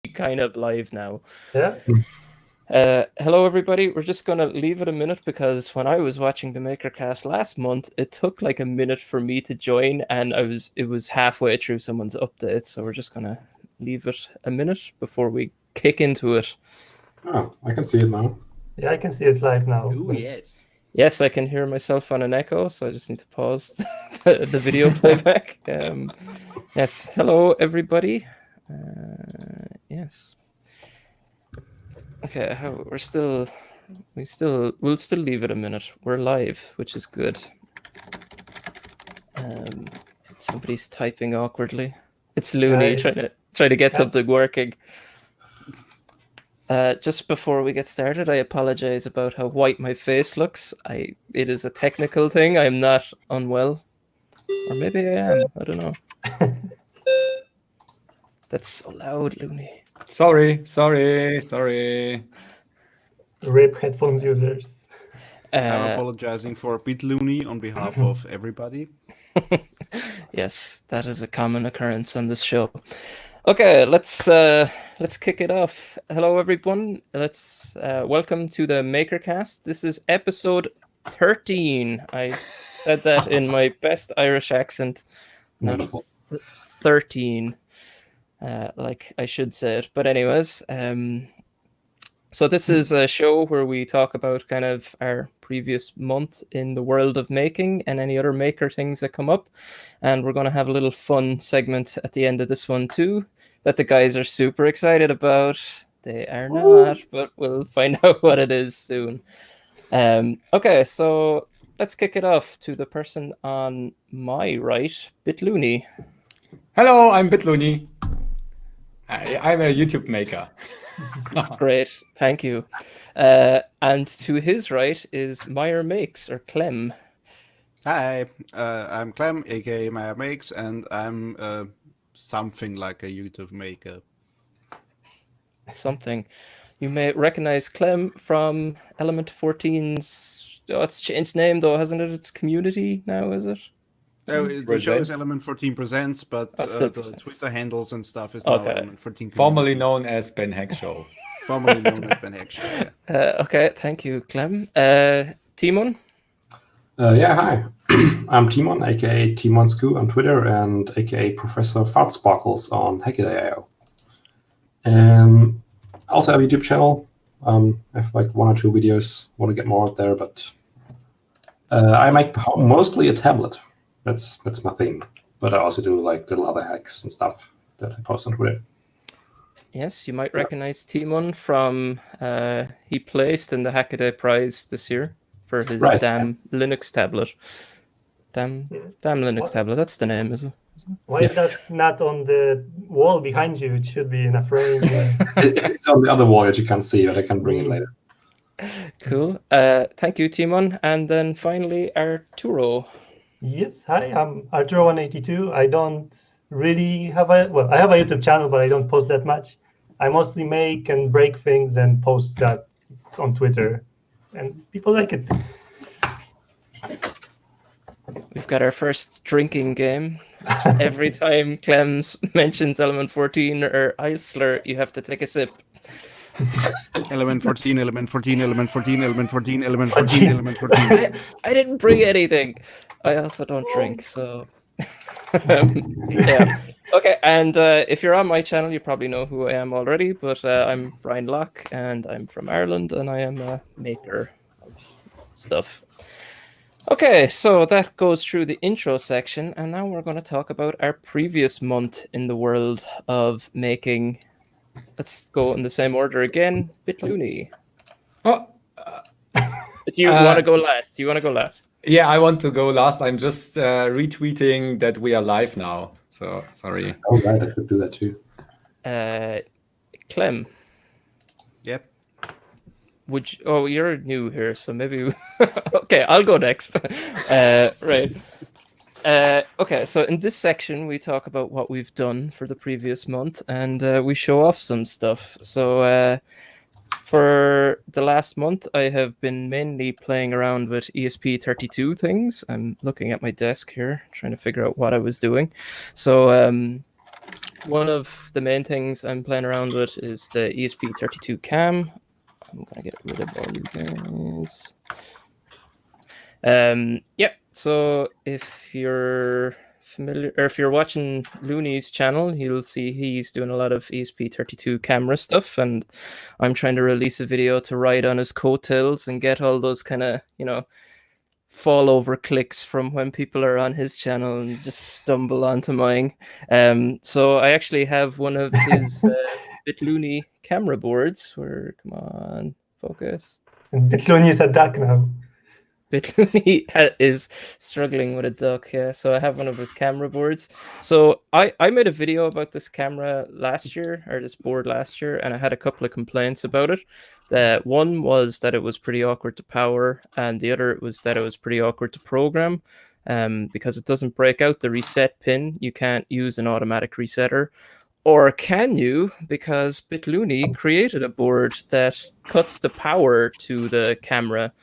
kind of live now. Yeah. Hello, everybody. We're just going to leave it a minute because when I was watching the Makercast last month, it took like a minute for me to join, and it was halfway through someone's update. So we're just going to leave it a minute before we kick into it. Oh, I can see it now. Yeah, I can see it live now. Oh, yes. Yes, I can hear myself on an echo, so I just need to pause the video playback. Yes, hello everybody. Yes. Okay, we'll still leave it a minute. We're live, which is good. Somebody's typing awkwardly. It's Looney trying to get something working. Just before we get started, I apologize about how white my face looks. It is a technical thing. I'm not unwell. Or maybe I am. I don't know. That's so loud, Looney. Sorry. RIP headphones users. I'm apologizing for bitluni on behalf of everybody. Yes, that is a common occurrence on this show. Okay, let's kick it off. Hello, everyone. Let's welcome to the Makercast. This is episode 13. I said that in my best Irish accent. Wonderful. 13, like I should say it. But anyways, so this is a show where we talk about kind of our previous month in the world of making and any other maker things that come up. And we're going to have a little fun segment at the end of this one too, that the guys are super excited about. They are not, but we'll find out what it is soon. Okay, so let's kick it off to the person on my right, bitluni. Hello, I'm bitluni. I'm a YouTube maker. Great, thank you. And to his right is Meyer Makes, or Clem. Hi, I'm Clem, aka Meyer Makes, and I'm something like a YouTube maker. Something. You may recognize Clem from Element 14's... Oh, it's changed name though, hasn't it? It's Community now, is it? The show is Element 14 Presents, but the Twitter handles and stuff is now Element 14 Community. Formerly known as Ben Heck Show. Formerly known as Ben Heck Show, yeah. Okay, thank you, Clem. Timon? Yeah, hi. I'm Timon, aka timonsku on Twitter, and aka Professor ProfSparkles on Hackaday.io. I also have a YouTube channel. I have like 1 or 2 videos. Want to get more out there, but I make mostly a tablet. That's my thing. But I also do like little other hacks and stuff that I post on Twitter. Yes, you might recognize Timon from he placed in the Hackaday Prize this year for his damn Linux tablet. Damn Linux tablet. That's the name, is it? Why is that not on the wall behind you? It should be in a frame. It's on the other wall that you can't see, but I can bring it later. Cool. Thank you, Timon. And then finally, Arturo. Yes, hi, I'm Arturo182. I don't really have I have a YouTube channel, but I don't post that much. I mostly make and break things and post that on Twitter, and people like it. We've got our first drinking game. Every time Clems mentions Element 14 or Eisler, you have to take a sip. Element 14, Element 14, Element 14, Element 14, Element 14, Element 14. I didn't bring anything. I also don't drink, so... yeah. Okay, and if you're on my channel, you probably know who I am already, but I'm Brian Lough, and I'm from Ireland, and I am a maker of stuff. Okay, so that goes through the intro section, and now we're going to talk about our previous month in the world of making. Let's go in the same order again. bitluni. Oh, Do you want to go last? Yeah, I want to go last. I'm just retweeting that we are live now. So sorry. Oh, right, I could do that too. Clem. Yep. You're new here, so maybe... Okay, I'll go next. Right. Okay, so in this section, we talk about what we've done for the previous month, and we show off some stuff. So for the last month, I have been mainly playing around with ESP32 things. I'm looking at my desk here, trying to figure out what I was doing. So one of the main things I'm playing around with is the ESP32 cam. I'm gonna get rid of all you guys. Yeah, so if you're familiar, or if you're watching Looney's channel, you'll see he's doing a lot of ESP32 camera stuff, and I'm trying to release a video to ride on his coattails and get all those kind of, fall over clicks from when people are on his channel and just stumble onto mine. So I actually have one of his bitluni camera boards where, come on, focus. And bitluni is a duck now. Bitluni is struggling with a duck, yeah. So I have one of his camera boards. So I made a video about this camera last year, or this board last year, and I had a couple of complaints about it. One was that it was pretty awkward to power, and the other was that it was pretty awkward to program, because it doesn't break out the reset pin. You can't use an automatic resetter. Or can you? Because bitluni created a board that cuts the power to the camera,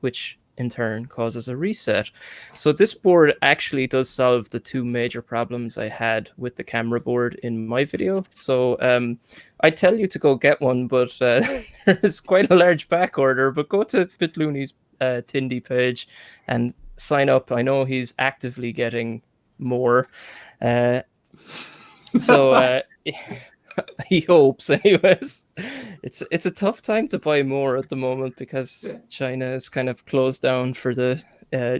which in turn causes a reset. So this board actually does solve the two major problems I had with the camera board in my video. So I tell you to go get one, but there's quite a large back order. But go to bitluni's Tindy page and sign up. I know he's actively getting more. So he hopes, anyways. It's a tough time to buy more at the moment because China is kind of closed down for the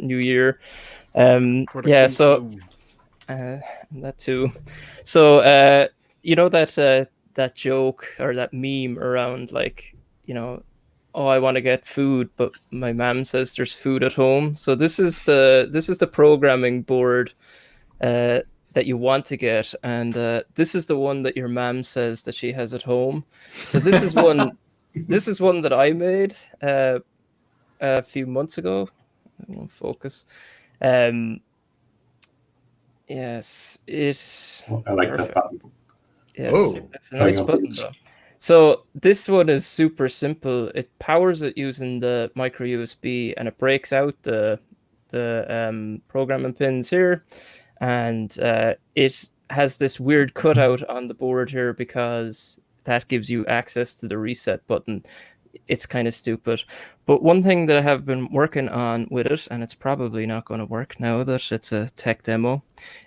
new year. Yeah, so that too. So you know that joke or that meme around, like, oh, I want to get food, but my mom says there's food at home. So this is the programming board that you want to get, and this is the one that your mom says that she has at home. So this is one this is one that I made a few months ago. I won't focus. Yes, it. I like that button. Yes, Oh, that's a nice button though. So this one is super simple. It powers it using the micro USB, and it breaks out the programming pins here. And it has this weird cutout on the board here because that gives you access to the reset button. It's kind of stupid. But one thing that I have been working on with it, and it's probably not going to work now that it's a tech demo,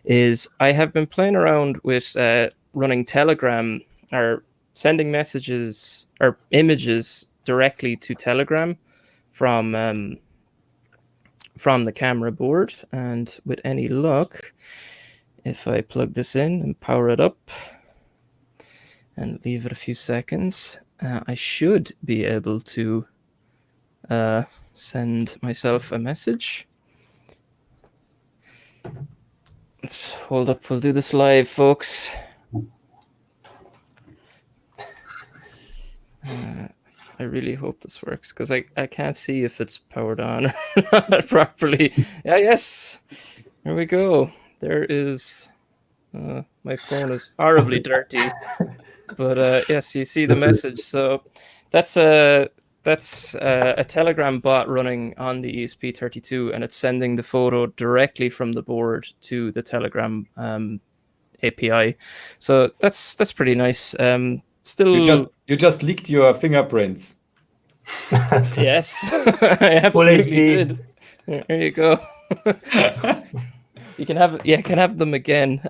is I have been playing around with running Telegram, or sending messages or images directly to Telegram from the camera board. And with any luck, if I plug this in and power it up and leave it a few seconds, I should be able to send myself a message. Let's hold up. We'll do this live, folks. I really hope this works because I can't see if it's powered on or not properly. Yeah, yes. Here we go. There is. My phone is horribly dirty, but yes, you see the message. So that's a Telegram bot running on the ESP32, and it's sending the photo directly from the board to the Telegram API. So that's pretty nice. Still, you just leaked your fingerprints. yes, I absolutely did. There you go. You can have them again.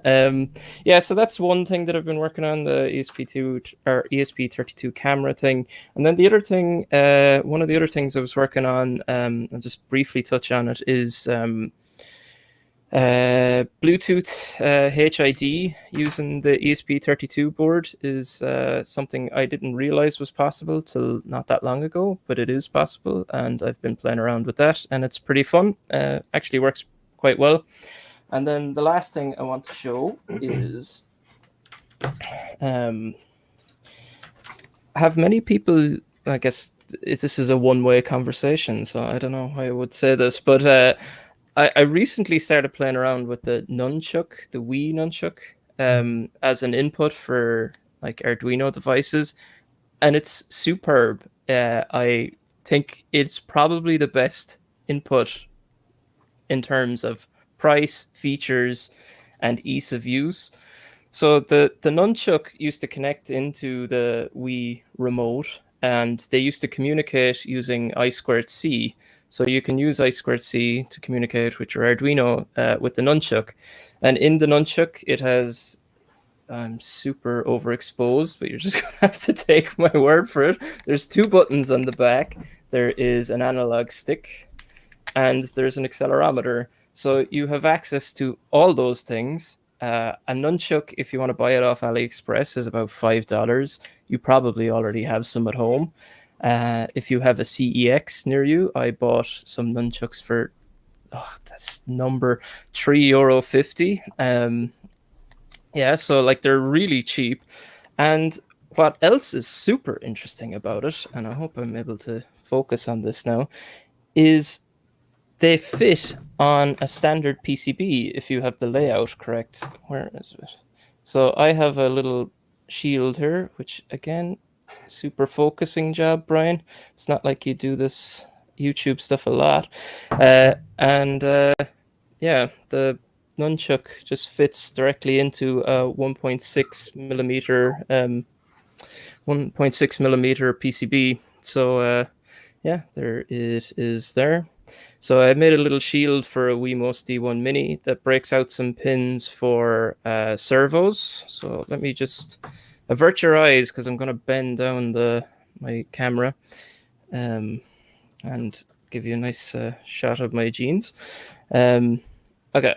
Yeah, so that's one thing that I've been working on, the ESP2 or ESP32 camera thing. And then the other thing, one of the other things I was working on, I'll just briefly touch on it, is Bluetooth HID using the ESP32 board is something I didn't realize was possible till not that long ago, but it is possible, and I've been playing around with that, and it's pretty fun. Actually works quite well. And then the last thing I want to show is have many people, I guess this is a one-way conversation, so I don't know how I would say this, but I recently started playing around with the nunchuck, the Wii nunchuck, as an input for like Arduino devices, and it's superb. I think it's probably the best input in terms of price, features, and ease of use. So the nunchuck used to connect into the Wii remote, and they used to communicate using I2C. So you can use I2C to communicate with your Arduino with the nunchuck. And in the nunchuck, it has, I'm super overexposed, but you're just going to have to take my word for it. There's 2 buttons on the back. There is an analog stick, and there's an accelerometer. So you have access to all those things. A nunchuck, if you want to buy it off AliExpress, is about $5. You probably already have some at home. If you have a CEX near you, I bought some nunchucks for that's number €3.50. Yeah, so like they're really cheap. And what else is super interesting about it, and I hope I'm able to focus on this now, is they fit on a standard PCB if you have the layout correct. Where is it? So I have a little shield here, which again, super focusing job, Brian. It's not like you do this YouTube stuff a lot. Yeah, the nunchuck just fits directly into a 1.6 millimeter 1.6 millimeter PCB. So yeah, there it is there. So I made a little shield for a Wemos D1 Mini that breaks out some pins for servos. So let me just avert your eyes because I'm going to bend down my camera and give you a nice shot of my jeans. Okay.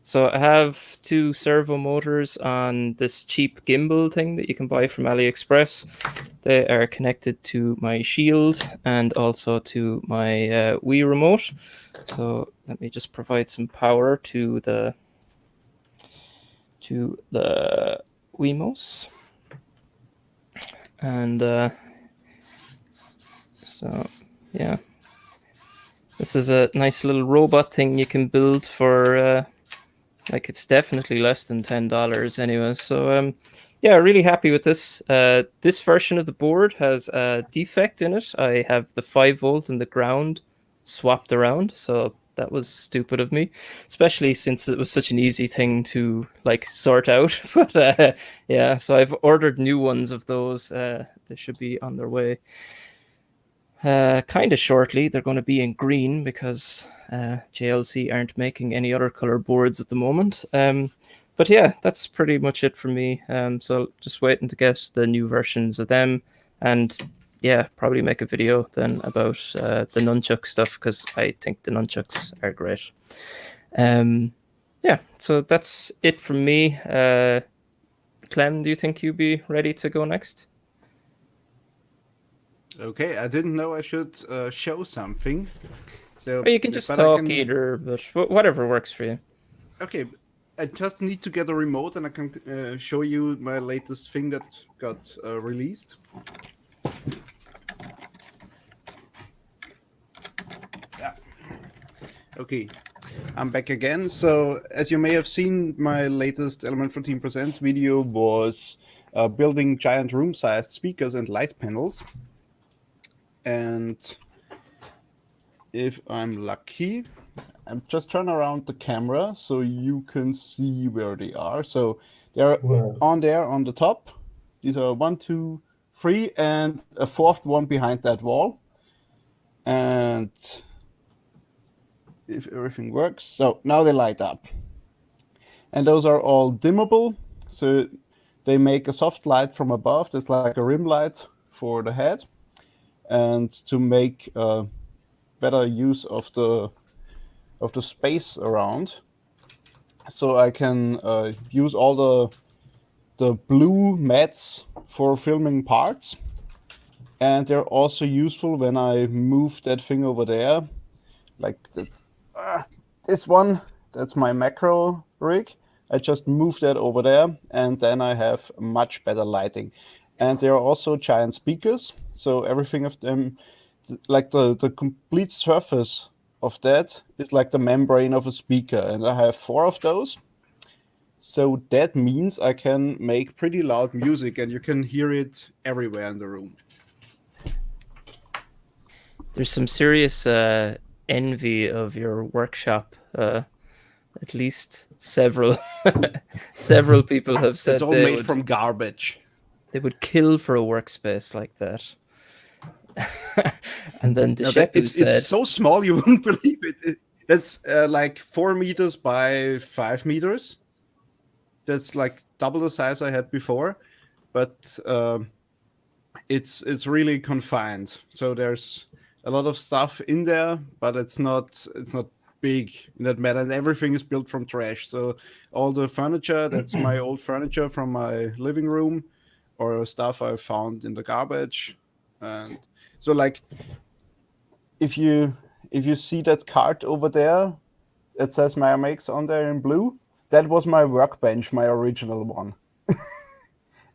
So I have 2 servo motors on this cheap gimbal thing that you can buy from AliExpress. They are connected to my shield and also to my Wii remote. So let me just provide some power to the Wemos. And so yeah, this is a nice little robot thing you can build for like it's definitely less than $10 anyway. So yeah, really happy with this. This version of the board has a defect in it. I have the 5-volt and the ground swapped around, so that was stupid of me, especially since it was such an easy thing to like sort out. But yeah, so I've ordered new ones of those. They should be on their way kind of shortly. They're going to be in green because JLC aren't making any other color boards at the moment. But yeah, that's pretty much it for me. So just waiting to get the new versions of them, and yeah, probably make a video then about the nunchuck stuff because I think the nunchucks are great. Yeah, so that's it from me. Clem, do you think you'd be ready to go next? Okay, I didn't know I should show something. So Or you can just talk either, but whatever works for you. Okay, I just need to get a remote and I can show you my latest thing that got released. Yeah. Okay, I'm back again. So as you may have seen, my latest Element 14 Presents video was building giant room-sized speakers and light panels. And if I'm lucky, I'm just turn around the camera so you can see where they are. So they're on there on the top. These are 1, 2, 3, and a 4th one behind that wall. And if everything works, so now they light up. And those are all dimmable. So they make a soft light from above. There's like a rim light for the head. And to make better use of the space around, so I can use all the blue mats for filming parts, and they're also useful when I move that thing over there, like this one. That's my macro rig. I just move that over there, and then I have much better lighting. And there are also giant speakers, so everything of them, like the complete surface of that is like the membrane of a speaker, and I have 4 of those. So that means I can make pretty loud music, and you can hear it everywhere in the room. There's some serious envy of your workshop At least several several people have said It's all they made would, from garbage. they would kill for a workspace like that. And then No, Deshepu said, it's so small you wouldn't believe it. That's like 4 meters by 5 meters. That's like double the size I had before, but it's really confined. So there's a lot of stuff in there, but it's not big in that matter. And everything is built from trash. So all the furniture, that's my old furniture from my living room, or stuff I found in the garbage. And so like if you see that card over there, it says Maya Makes on there in blue. That was my workbench, my original one.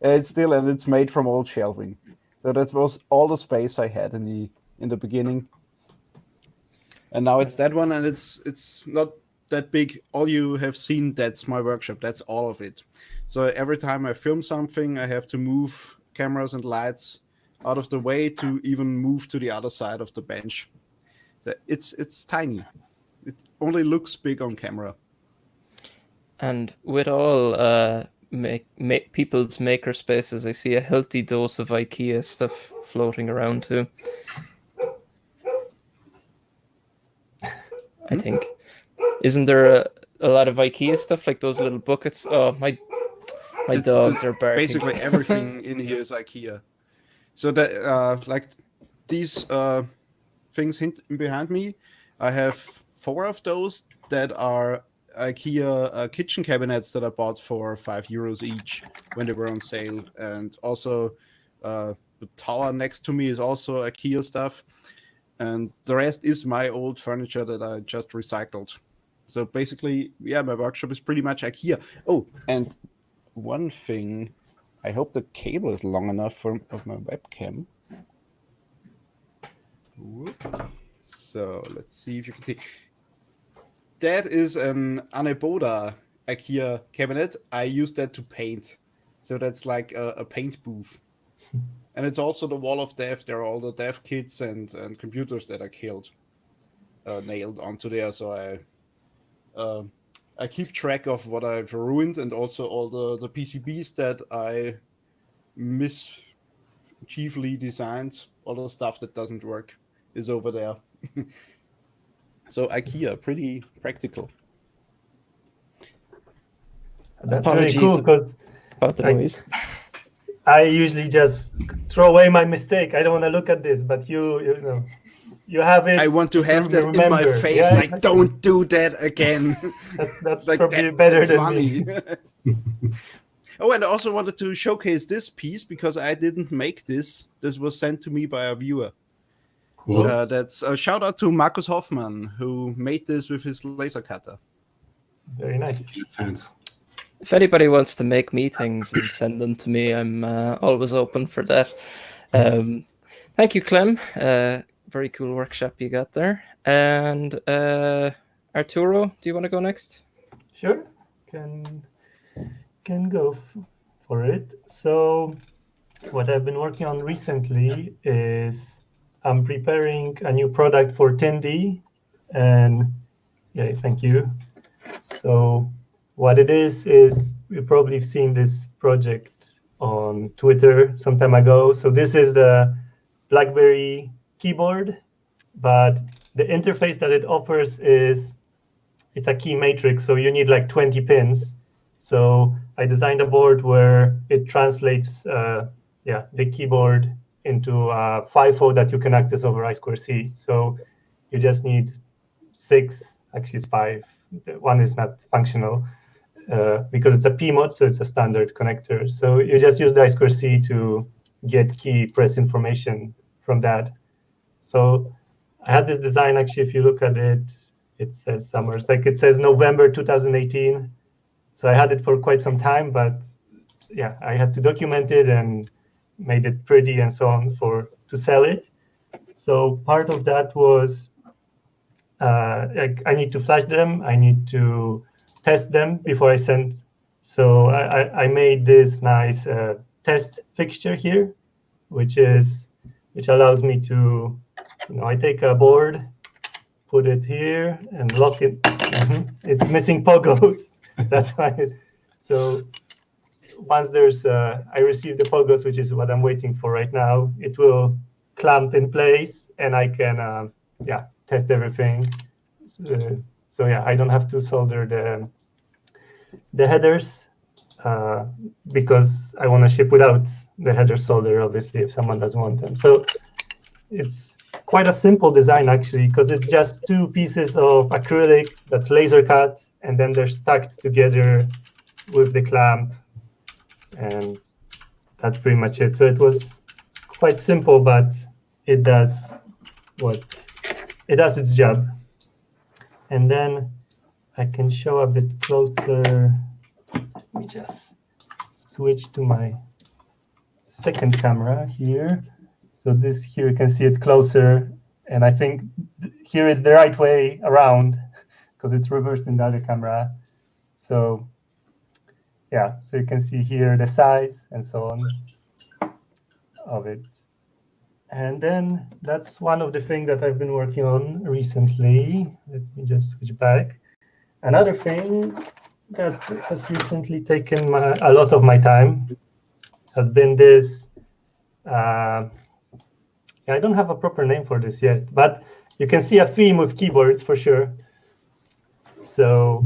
It's still, and it's made from old shelving. So that was all the space I had in the beginning. And now it's that one, and it's not that big. All you have seen, that's my workshop. That's all of it. So every time I film something, I have to move cameras and lights out of the way to even move to the other side of the bench. It's tiny. It only looks big on camera. and with all people's maker spaces, I see a healthy dose of IKEA stuff floating around too. I think. Isn't there a lot of IKEA stuff, like those little buckets? Oh, my dogs are barking. Basically everything in here is IKEA. So that like these things behind me, I have 4 of those that are IKEA kitchen cabinets that I bought for €5 each when they were on sale. And also the tower next to me is also IKEA stuff. And the rest is my old furniture that I just recycled. So basically, yeah, my workshop is pretty much IKEA. Oh, and one thing, I hope the cable is long enough of my webcam. Whoop. So let's see if you can see. That is an Aneboda IKEA cabinet. I use that to paint. So that's like a paint booth. And it's also the wall of death. There are all the dev kits and computers that I killed, nailed onto there. So I keep track of what I've ruined, and also all the PCBs that I mischiefly designed. All the stuff that doesn't work is over there. So IKEA, pretty practical. That's really cool, because about the noise. I usually just throw away my mistake. I don't want to look at this, but you know, you have it. I want to have that in my face. Yeah, like, exactly. Don't do that again. That's like probably better than funny. me. Oh, and I also wanted to showcase this piece because I didn't make this. This was sent to me by a viewer. Cool. That's a shout out to Markus Hoffman, who made this with his laser cutter. Very nice. Thanks. If anybody wants to make me things and send them to me, I'm always open for that. Thank you, Clem. Very cool workshop you got there. And Arturo, do you want to go next? Sure, can go for it. So what I've been working on recently is I'm preparing a new product for 10D, and yeah, thank you. So what it is you've probably seen this project on Twitter some time ago. So this is the BlackBerry keyboard, but the interface that it offers is it's a key matrix, so you need like 20 pins. So I designed a board where it translates the keyboard into a FIFO that you can access over I2C. So you just need 6, actually it's 5. One is not functional because it's a PMOD, so it's a standard connector. So you just use the I2C to get key press information from that. So I had this design, actually, if you look at it, it says somewhere, it's like it says November 2018. So I had it for quite some time, but yeah, I had to document it and made it pretty and so on to sell it. So part of that was I need to flash them. I need to test them before I send. So I made this nice test fixture here, which allows me to, I take a board put it here and lock it. It's missing pogos. That's why. So once there's, I receive the pogos, which is what I'm waiting for right now, it will clamp in place, and I can, test everything. So yeah, I don't have to solder the headers because I want to ship without the header solder, obviously, if someone doesn't want them. So it's quite a simple design, actually, because it's just two pieces of acrylic that's laser cut, and then they're stacked together with the clamp, and that's pretty much it. So it was quite simple, but it does its job. And then I can show a bit closer. Let me just switch to my second camera here. So this here, you can see it closer. And I think here is the right way around because it's reversed in the other camera. So yeah, so you can see here the size and so on of it. And then that's one of the things that I've been working on recently. Let me just switch back. Another thing that has recently taken a lot of my time has been this. I don't have a proper name for this yet, but you can see a theme with keyboards for sure. So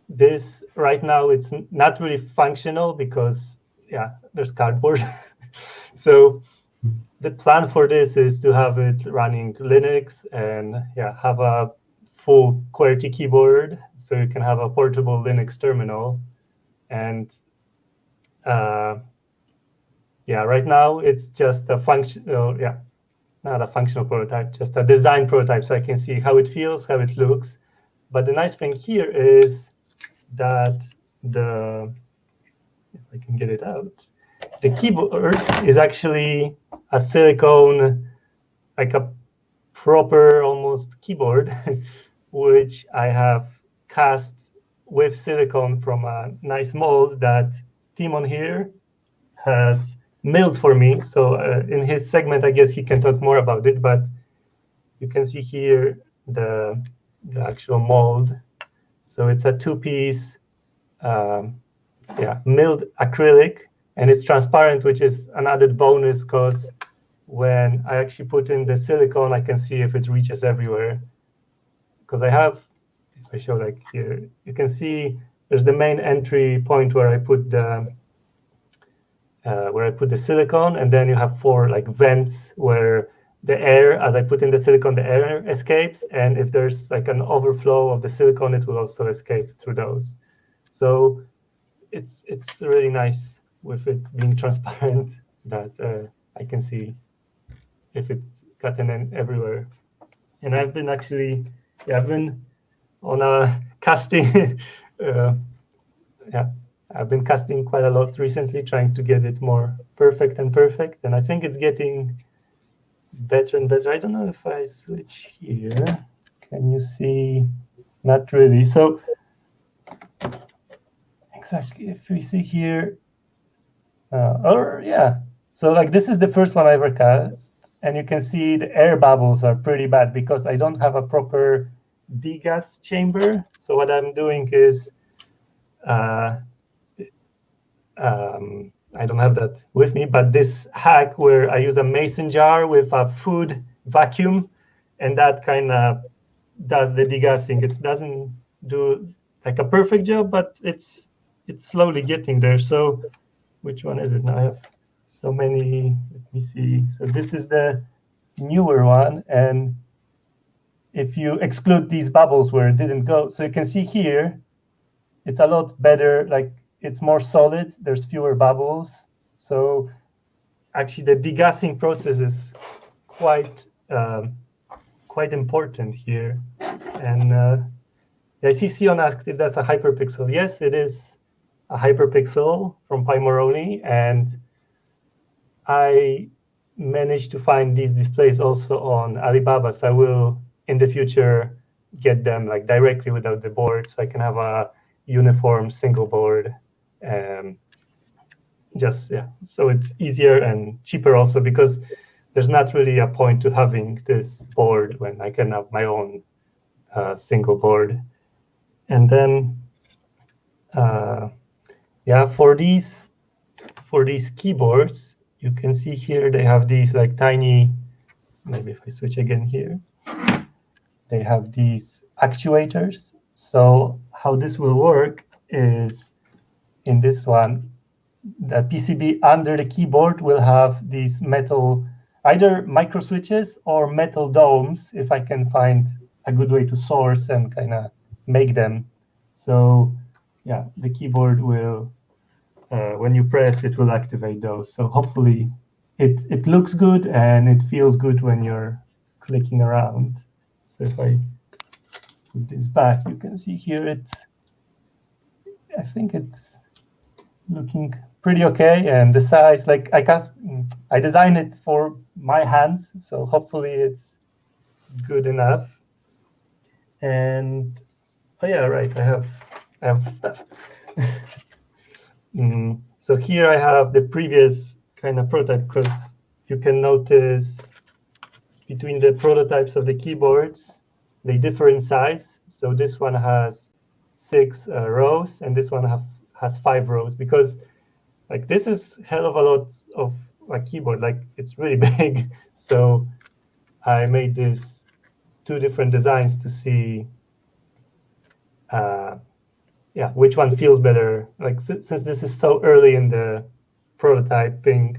this right now, it's not really functional because, yeah, there's cardboard. So the plan for this is to have it running Linux and have a full QWERTY keyboard, so you can have a portable Linux terminal. And right now it's just a functional, not a functional prototype, just a design prototype, so I can see how it feels, how it looks. But the nice thing here is that if I can get it out, the keyboard is actually a silicone, like a proper almost keyboard, which I have cast with silicone from a nice mold that Timon here has milled for me. So in his segment, I guess he can talk more about it, but you can see here the actual mold. So it's a two-piece milled acrylic, and it's transparent, which is an added bonus because when I actually put in the silicone, I can see if it reaches everywhere. Because I have, if I show like here, you can see there's the main entry point where I put the silicone, and then you have 4 like vents where the air, as I put in the silicone, the air escapes, and if there's like an overflow of the silicone, it will also escape through those. So it's really nice with it being transparent that I can see if it's gotten in everywhere. And I've been actually, I've been on a casting, I've been casting quite a lot recently, trying to get it more perfect. And I think it's getting better and better. I don't know if I switch here. Can you see? Not really. So exactly, if we see here, so like this is the first one I ever cast, and you can see the air bubbles are pretty bad because I don't have a proper degas chamber. So what I'm doing is, I don't have that with me, but this hack where I use a mason jar with a food vacuum, and that kind of does the degassing. It doesn't do like a perfect job, but it's slowly getting there. So which one is it now? I have so many. Let me see. So this is the newer one, and if you exclude these bubbles where it didn't go, so you can see here, it's a lot better. Like it's more solid. There's fewer bubbles. So actually, the degassing process is quite important here. And I see Sion asked if that's a hyperpixel. Yes, it is a hyperpixel from Pymoroni, and I managed to find these displays also on Alibaba. So I will in the future get them like directly without the board, so I can have a uniform single board. So it's easier and cheaper also, because there's not really a point to having this board when I can have my own single board. And then, for these keyboards, you can see here they have these like tiny. Maybe if I switch again here, they have these actuators. So how this will work is in this one, the PCB under the keyboard will have these metal, either micro switches or metal domes, if I can find a good way to source and kind of make them. So yeah, the keyboard will, when you press, it will activate those. So hopefully it looks good and it feels good when you're clicking around. So if I put this back, you can see here I think it's looking pretty okay. And the size, like I designed it for my hands, so hopefully it's good enough. And oh yeah, right, I have stuff. So here I have the previous kind of prototype, because you can notice between the prototypes of the keyboards, they differ in size. So this one has 6 rows and this one has 5 rows, because like this is hell of a lot of a keyboard, like it's really big. So I made this 2 different designs to see which one feels better. Like since this is so early in the prototyping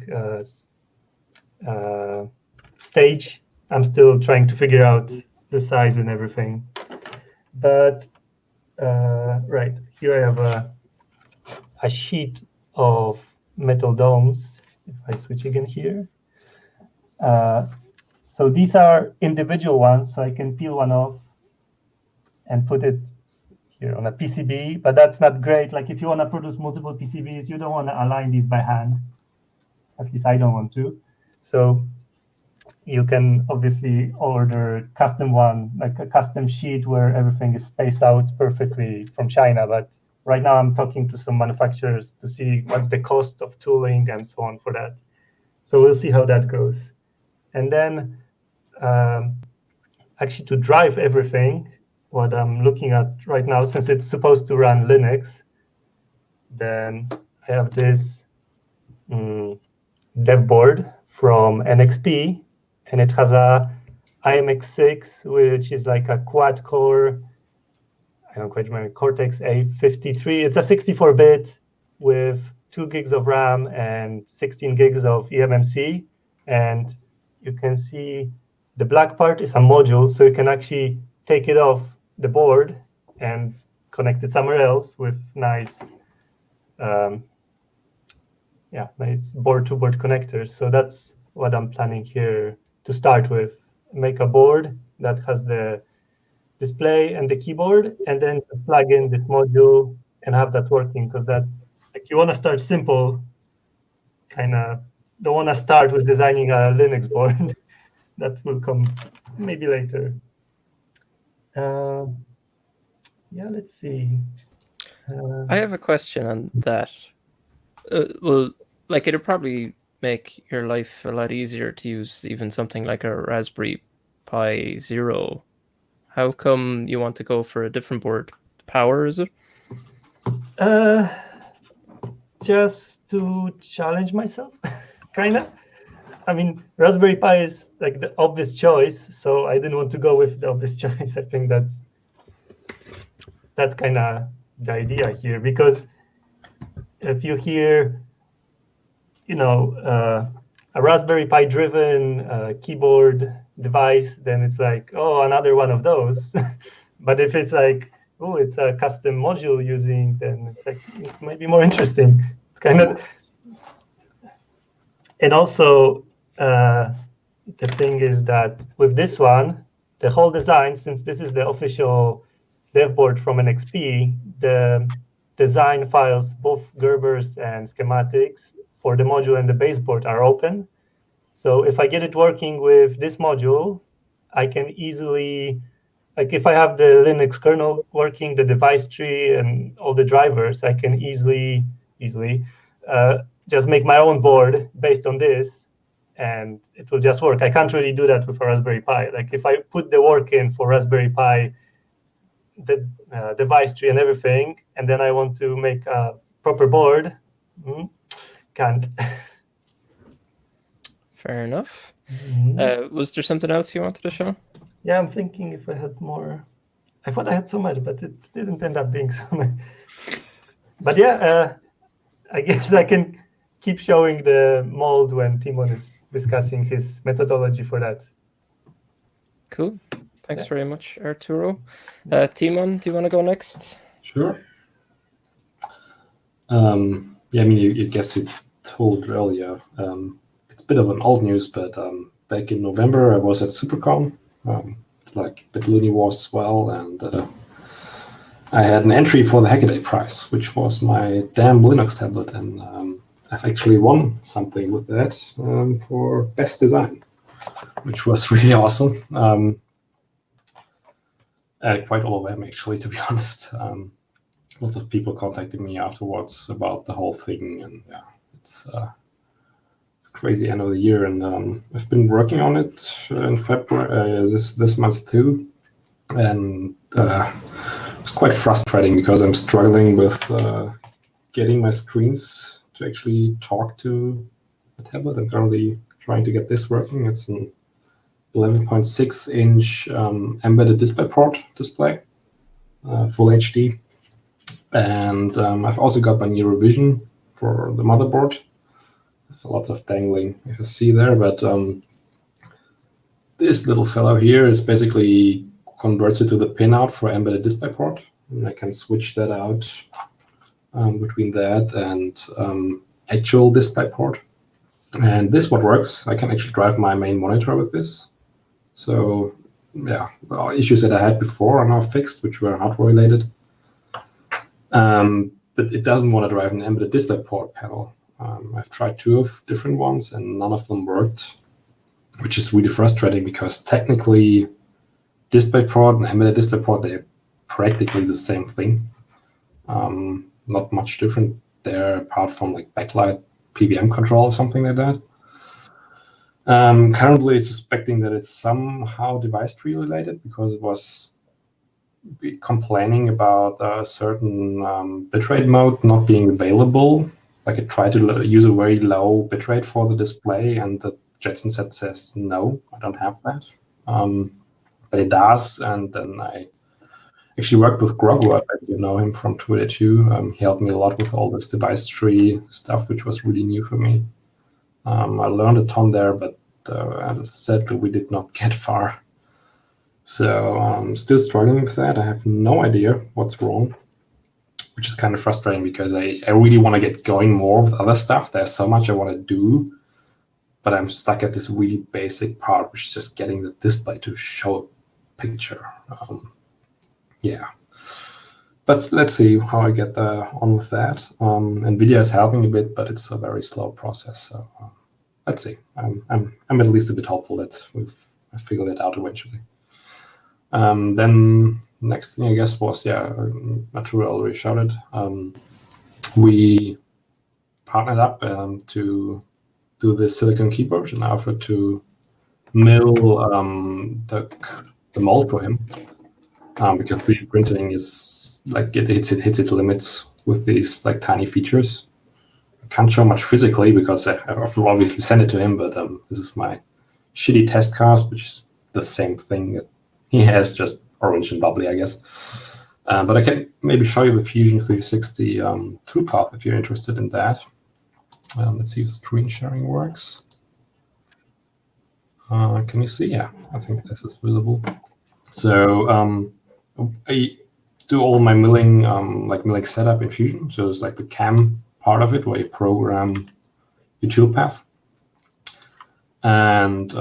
stage, I'm still trying to figure out the size and everything. But right here I have a sheet of metal domes. If I switch again here, so these are individual ones, so I can peel one off and put it here on a PCB, but that's not great. Like if you want to produce multiple PCBs, you don't want to align these by hand. At least I don't want to. So you can obviously order custom one, like a custom sheet where everything is spaced out perfectly from China. But right now I'm talking to some manufacturers to see what's the cost of tooling and so on for that. So we'll see how that goes. And then actually to drive everything, what I'm looking at right now, since it's supposed to run Linux, then I have this dev board from NXP, and it has a IMX6, which is like a quad core, I don't quite remember, Cortex A53. It's a 64-bit with 2 gigs of RAM and 16 gigs of eMMC. And you can see the black part is a module, so you can actually take it off the board and connect it somewhere else with nice nice board-to-board connectors. So that's what I'm planning here to start with. Make a board that has the display and the keyboard, and then plug in this module and have that working, because that, like, you want to start simple, kind of don't want to start with designing a Linux board. That will come maybe later. Let's see. I have a question on that. Well, like it'd probably make your life a lot easier to use even something like a Raspberry Pi Zero. How come you want to go for a different board? Power, is it? Just to challenge myself, kind of. I mean, Raspberry Pi is like the obvious choice, so I didn't want to go with the obvious choice. I think that's kind of the idea here, because if you hear, a Raspberry Pi driven keyboard device, then it's like, oh, another one of those. But if it's like, oh, it's a custom module using, then it's like, it might be more interesting. It's kind of, and also the thing is that with this one, the whole design, since this is the official dev board from NXP, the design files, both Gerbers and schematics for the module and the baseboard are open. So if I get it working with this module, I can easily, like if I have the Linux kernel working, the device tree and all the drivers, I can easily just make my own board based on this, and it will just work. I can't really do that with a Raspberry Pi. Like if I put the work in for Raspberry Pi the device tree and everything, and then I want to make a proper board. Can't. Fair enough. Mhm. Was there something else you wanted to show? Yeah, I'm thinking if I had more. I thought I had so much, but it didn't end up being so much. But yeah, I guess I can keep showing the mold when Timon is discussing his methodology for that. Cool. Thanks Yeah. very much, Arturo. Timon, do you want to go next? Sure. Yeah, I mean, you guess you told earlier. It's a bit of an old news, but back in November, I was at SuperCon. It's like bitluni was as well, and I had an entry for the Hackaday prize, which was my damn Linux tablet, and I've actually won something with that for best design, which was really awesome. Quite overwhelming, actually, to be honest. Lots of people contacted me afterwards about the whole thing, and yeah, it's a crazy end of the year. And I've been working on it in February, this month too, and it's quite frustrating because I'm struggling with getting my screens to actually talk to a tablet. I'm currently trying to get this working. It's an 11.6-inch embedded DisplayPort display, full HD. And I've also got my new revision for the motherboard. Lots of dangling, if you see there, but this little fellow here is basically converts it to the pinout for embedded DisplayPort, and I can switch that out between that and actual DisplayPort. And this what works. I can actually drive my main monitor with this. So yeah, issues that I had before are now fixed, which were hardware related. But it doesn't want to drive an embedded DisplayPort panel. I've tried 2 of different ones and none of them worked, which is really frustrating because technically DisplayPort and embedded DisplayPort, they're practically the same thing. Not much different there apart from like backlight PWM control or something like that. Currently suspecting that it's somehow device tree related because it was complaining about a certain bitrate mode not being available. Like it tried to use a very low bitrate for the display, and the Jetson set says no, I don't have that. But it does, and then I actually worked with Grogu. I bet you know him from Twitter too. He helped me a lot with all this device tree stuff, which was really new for me. I learned a ton there, but sadly we did not get far. So I'm still struggling with that. I have no idea what's wrong, which is kind of frustrating because I really want to get going more with other stuff. There's so much I want to do, but I'm stuck at this really basic part, which is just getting the display to show a picture. Yeah. But let's see how I get on with that. NVIDIA is helping a bit, but it's a very slow process. So let's see. I'm at least a bit hopeful that we've figured it out eventually. Then next thing I guess was, Arturo already shouted. We partnered up to do the silicon keyboard and I offered to mill the mold for him because 3D printing is like it hits its limits with these like tiny features. I can't show much physically because I have to obviously send it to him, but this is my shitty test cast, which is the same thing that he has, just orange and bubbly, I guess. But I can maybe show you the Fusion 360 toolpath if you're interested in that. Let's see if screen sharing works. Can you see? Yeah, I think this is visible. So I do all my milling, milling setup in Fusion. So it's like the CAM part of it where you program your toolpath. And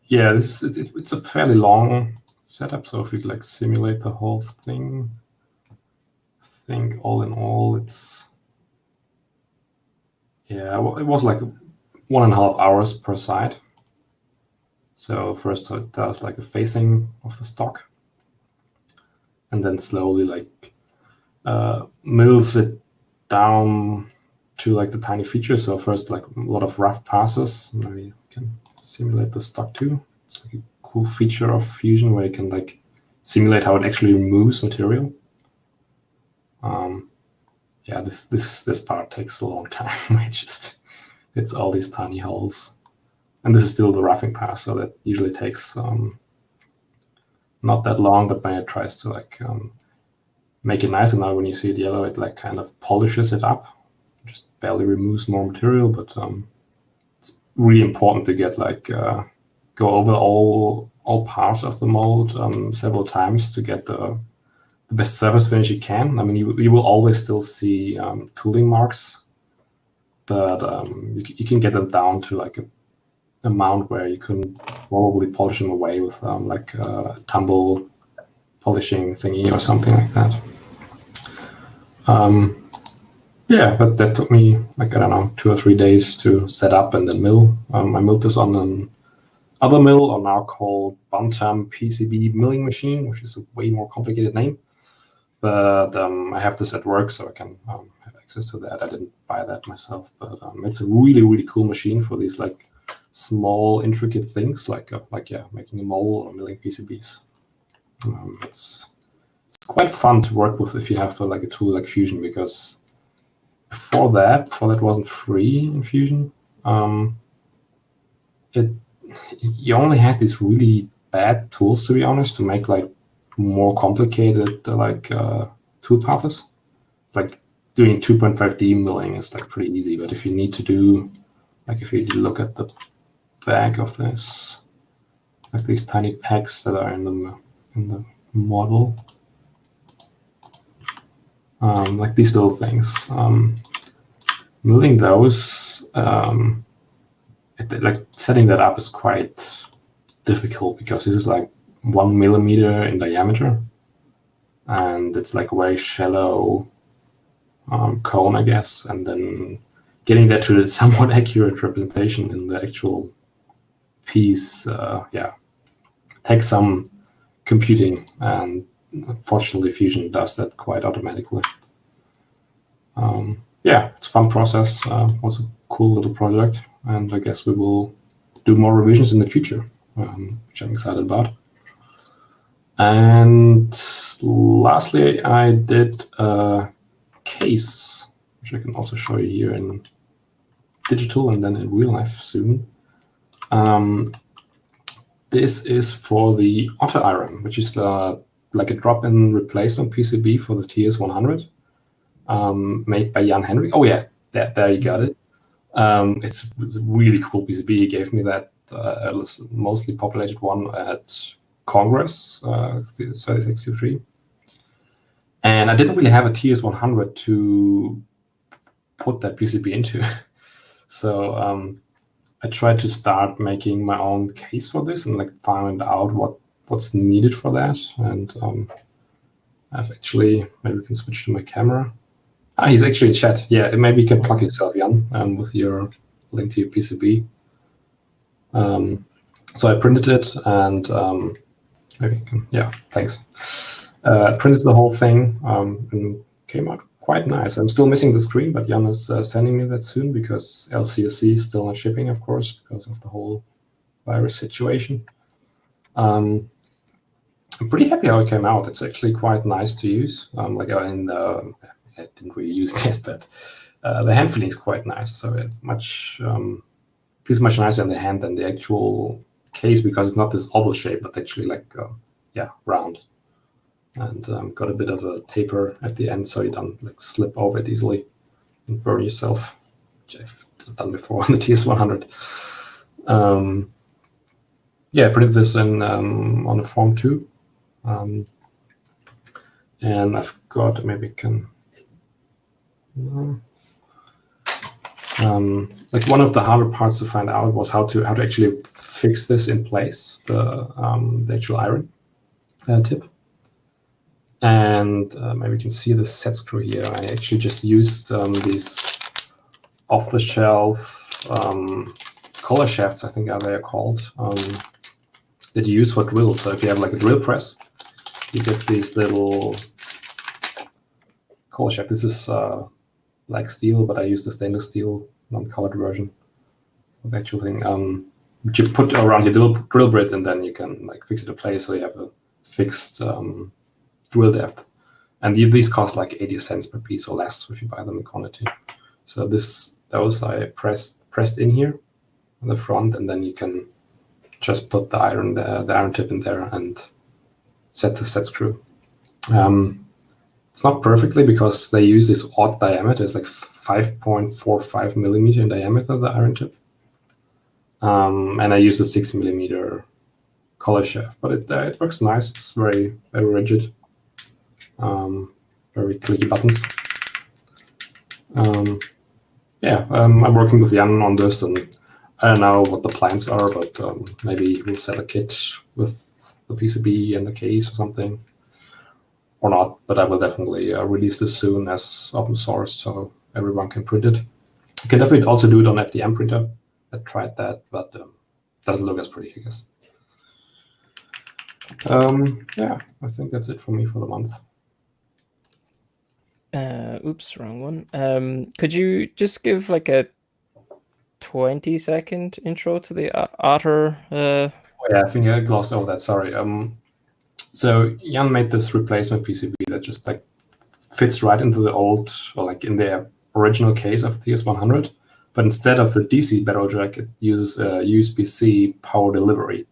yeah, it's a fairly long setup. So if we like simulate the whole thing, I think all in all, it's it was like 1.5 hours per side. So first it does like a facing of the stock, and then slowly like mills it down to like the tiny features. So first like a lot of rough passes. Now you can simulate the stock too. It's like a cool feature of Fusion where you can like simulate how it actually removes material. Yeah, this part takes a long time. It's all these tiny holes, and this is still the roughing pass, so that usually takes not that long. But when it tries to like make it nice, and now when you see it yellow, it like kind of polishes it up, just barely removes more material. But it's really important to get like go over all parts of the mold several times to get the best surface finish you can. I mean, you will always still see tooling marks, but you can get them down to like a amount where you can probably polish them away with like a tumble polishing thingy or something like that. Yeah, but that took me like, I don't know, 2 or 3 days to set up and then mill. I milled this on an other mill, or now called Bantam PCB milling machine, which is a way more complicated name. But I have this at work, so I can have access to that. I didn't buy that myself, but it's a really, really cool machine for these like small, intricate things, like making a mold or milling PCBs. It's quite fun to work with if you have like a tool like Fusion, because before that wasn't free in Fusion. You only had these really bad tools, to be honest, to make like more complicated tool paths. Like doing 2.5D milling is like pretty easy, but if you need to do, like if you look at the back of this, like these tiny pegs that are in the model, like these little things, milling those, like setting that up is quite difficult, because this is like 1 millimeter in diameter, and it's like a very shallow cone, I guess, and then getting that to a somewhat accurate representation in the actual piece, takes some computing, and unfortunately Fusion does that quite automatically. Yeah, it's a fun process. Was a cool little project, and I guess we will do more revisions in the future, which I'm excited about. And lastly, I did a case, which I can also show you here in digital and then in real life soon. This is for the Otter Iron, which is like a drop-in replacement PCB for the TS100, made by Jan Henrik. Oh yeah, there you got it. It's a really cool PCB. He gave me that mostly populated one at Congress, 3063. And I didn't really have a TS100 to put that PCB into. So I tried to start making my own case for this and like find out what's needed for that. And I've actually, maybe we can switch to my camera. He's actually in chat. Yeah, maybe you can plug yourself, Jan, with your link to your PCB. So I printed it, and maybe you can, yeah, thanks. Printed the whole thing, and came out quite nice. I'm still missing the screen, but Jan is sending me that soon, because LCSC is still not shipping, of course, because of the whole virus situation. I'm pretty happy how it came out. It's actually quite nice to use. I didn't really use it, but the hand feeling is quite nice. So it feels much nicer in the hand than the actual case, because it's not this oval shape, but actually like round, and got a bit of a taper at the end, so you don't like slip over it easily and burn yourself, which I've done before on the TS100. I printed this in on a Form 2, and I've got, maybe I can. Like one of the harder parts to find out was how to actually fix this in place, the actual iron tip. And maybe you can see the set screw here. I actually just used these off-the-shelf collar shafts, I think they are called, that you use for drills. So if you have like a drill press, you get these little collar shaft. This is like steel, but I use the stainless steel non-colored version of the actual thing, which you put around your drill bit, and then you can like fix it in place, so you have a fixed drill depth. And these cost like 80 cents per piece or less if you buy them in quantity. So those I pressed in here on the front, and then you can just put the iron tip in there and set the set screw. It's not perfectly because they use this odd diameter. It's like 5.45 millimeter in diameter, the iron tip. And I use a 6 millimeter collar shaft, but it works nice. It's very, very rigid. Very clicky buttons. I'm working with Jan on this, and I don't know what the plans are, but maybe we'll set a kit with the PCB and the case or something, or not. But I will definitely release this soon as open source, so everyone can print it. You can definitely also do it on FDM printer. I tried that, but doesn't look as pretty, I guess. I think that's it for me for the month. Oops, wrong one. Could you just give like a 20-second intro to the Otter? Oh, yeah, I think I glossed over that. Sorry. So Jan made this replacement PCB that just like fits right into the old, or like in the original case of the TS100, but instead of the DC barrel jack, it uses a USB-C power delivery.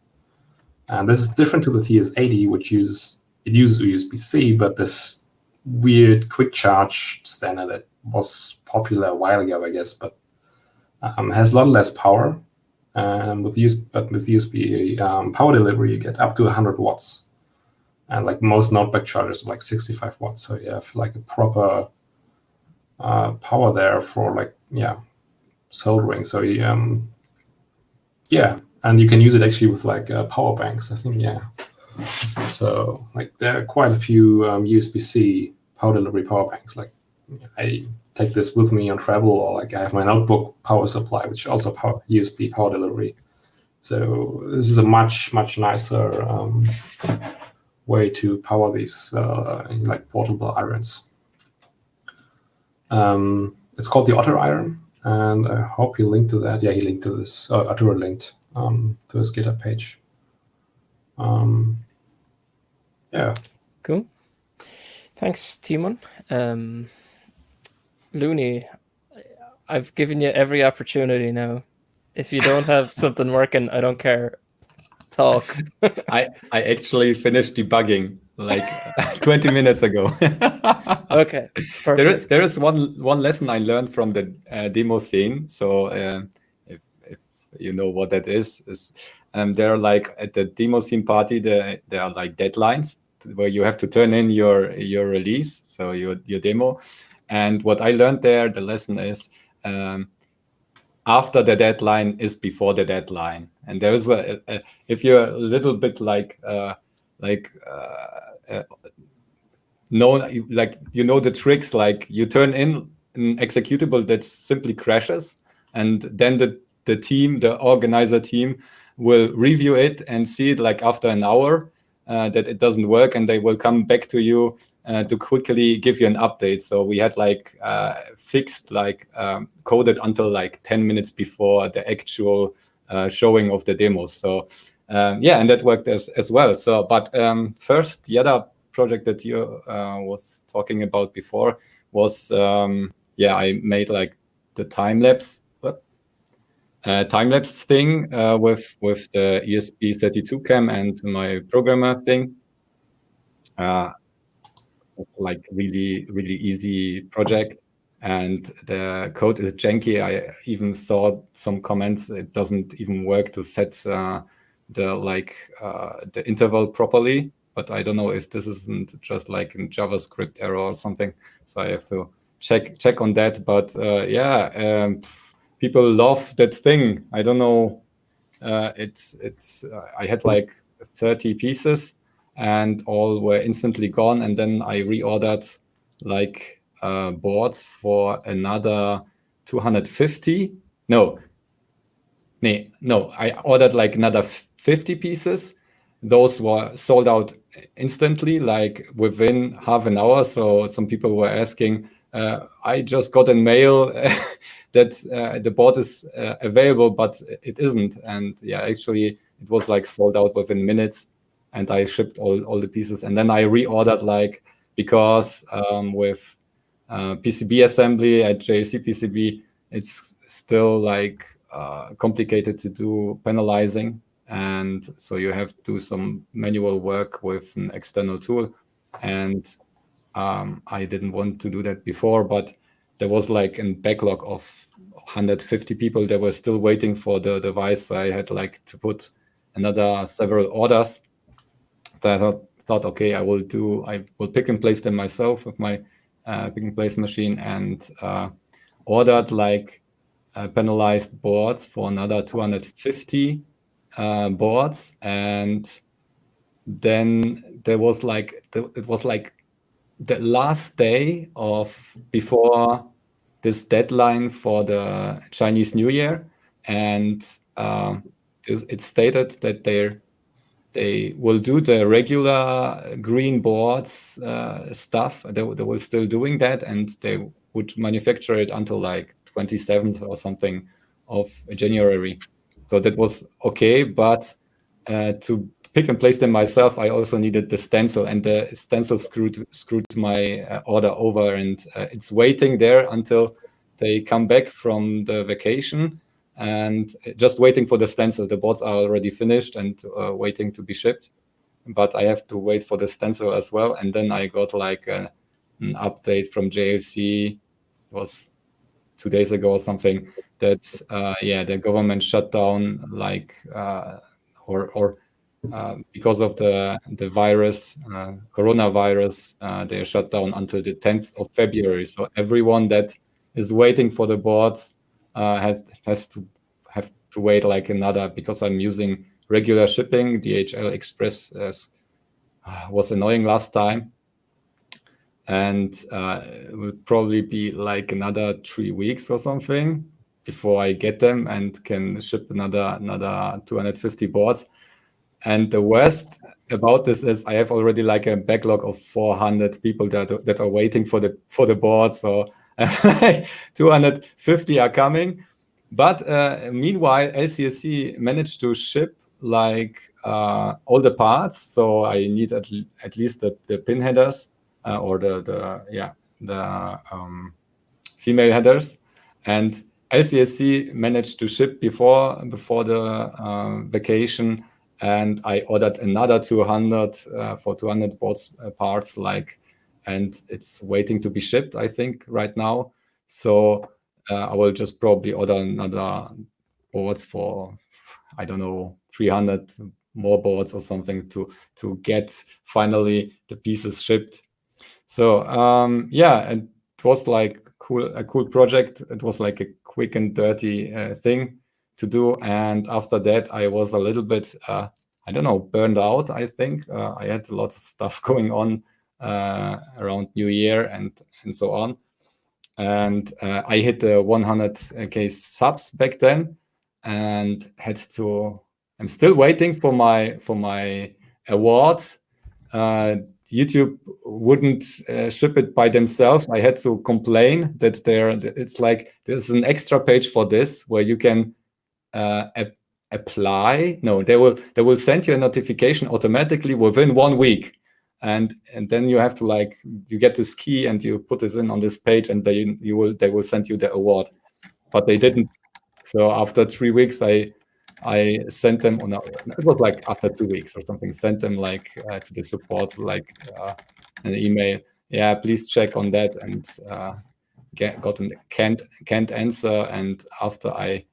And this is different to the TS80, which uses USB-C, but this weird quick charge standard that was popular a while ago, I guess, but has a lot less power. And with USB power delivery, you get up to 100 watts. And like most notebook chargers are like 65 watts. So you have like a proper power there for like, soldering. So and you can use it actually with like power banks, I think, So like there are quite a few USB-C power delivery power banks. Like I take this with me on travel, or like I have my notebook power supply, which also USB power delivery. So this is a much nicer way to power these like portable irons. It's called the Otter iron, and I hope he linked to that. Yeah, he linked to this. Arturo linked to his GitHub page. Cool. Thanks, Timon. Looney, I've given you every opportunity now. If you don't have something working, I don't care. Talk. I actually finished debugging like 20 minutes ago. Okay, perfect. There is one lesson I learned from the demo scene. So if you know what that is there are like at the demo scene party, there are like deadlines where you have to turn in your release, so your demo. And what I learned there, the lesson is after the deadline is before the deadline. And there is if you're a little bit the tricks, like you turn in an executable that simply crashes, and then the team, the organizer team, will review it and see it like after an hour that it doesn't work, and they will come back to you to quickly give you an update. So we had like fixed, like coded until like 10 minutes before the actual showing of the demos. So and that worked as well. So, but first, the other project that you was talking about before was I made like the time lapse thing with the ESP32 cam and my programmer thing. Like really easy project, and the code is janky. I even saw some comments it doesn't even work to set the interval properly, but I don't know if this isn't just like a JavaScript error or something, so I have to check on that. But people love that thing. I don't know. It's I had like 30 pieces and all were instantly gone, and then I reordered like boards for another 250. No, I ordered like another 50 pieces. Those were sold out instantly, like within half an hour. So some people were asking, I just got a mail that the board is available, but it isn't. And actually it was like sold out within minutes. and I shipped all the pieces, and then I reordered, like, because with PCB assembly at JLC PCB, it's still like complicated to do penalizing, and so you have to do some manual work with an external tool, and I didn't want to do that before, but there was like a backlog of 150 people that were still waiting for the device, so I had like to put another several orders. That I thought, okay, I will pick and place them myself with my pick and place machine, and ordered like penalized boards for another 250 boards, and then there was like it was like the last day before this deadline for the Chinese New Year, and it stated that they will do the regular green boards stuff. They were still doing that, and they would manufacture it until like 27th or something of January. So that was okay, but to pick and place them myself, I also needed the stencil, and the stencil screwed my order over, and it's waiting there until they come back from the vacation, and just waiting for the stencil. The boards are already finished and waiting to be shipped, but I have to wait for the stencil as well. And then I got like an update from JLC, it was 2 days ago or something, that the government shut down, like because of the virus, coronavirus, they shut down until the 10th of February. So everyone that is waiting for the boards has to wait like another, because I'm using regular shipping. DHL Express was annoying last time, and it would probably be like another 3 weeks or something before I get them and can ship another 250 boards. And the worst about this is I have already like a backlog of 400 people that are waiting for the boards. So 250 are coming. But meanwhile, LCSC managed to ship like all the parts. So I need at least the pin headers or the female headers. And LCSC managed to ship before the vacation. And I ordered another 200 for 200 boards parts, and it's waiting to be shipped, I think, right now. So I will just probably order another boards for, I don't know, 300 more boards or something to get finally the pieces shipped. So and it was like a cool project. It was like a quick and dirty thing to do, and after that I was a little bit burned out. I think I had a lot of stuff going on around New Year and so on, and I hit the 100k subs back then, and I'm still waiting for my award. YouTube wouldn't ship it by themselves. I had to complain that it's like there's an extra page for this where you can apply. No, they will send you a notification automatically within 1 week, and then you have to you get this key and you put this in on this page, and they will send you the award. But they didn't. So after 3 weeks, I sent them it was like after 2 weeks or something, sent them to the support an email. Yeah, please check on that, and got a can't answer. And after I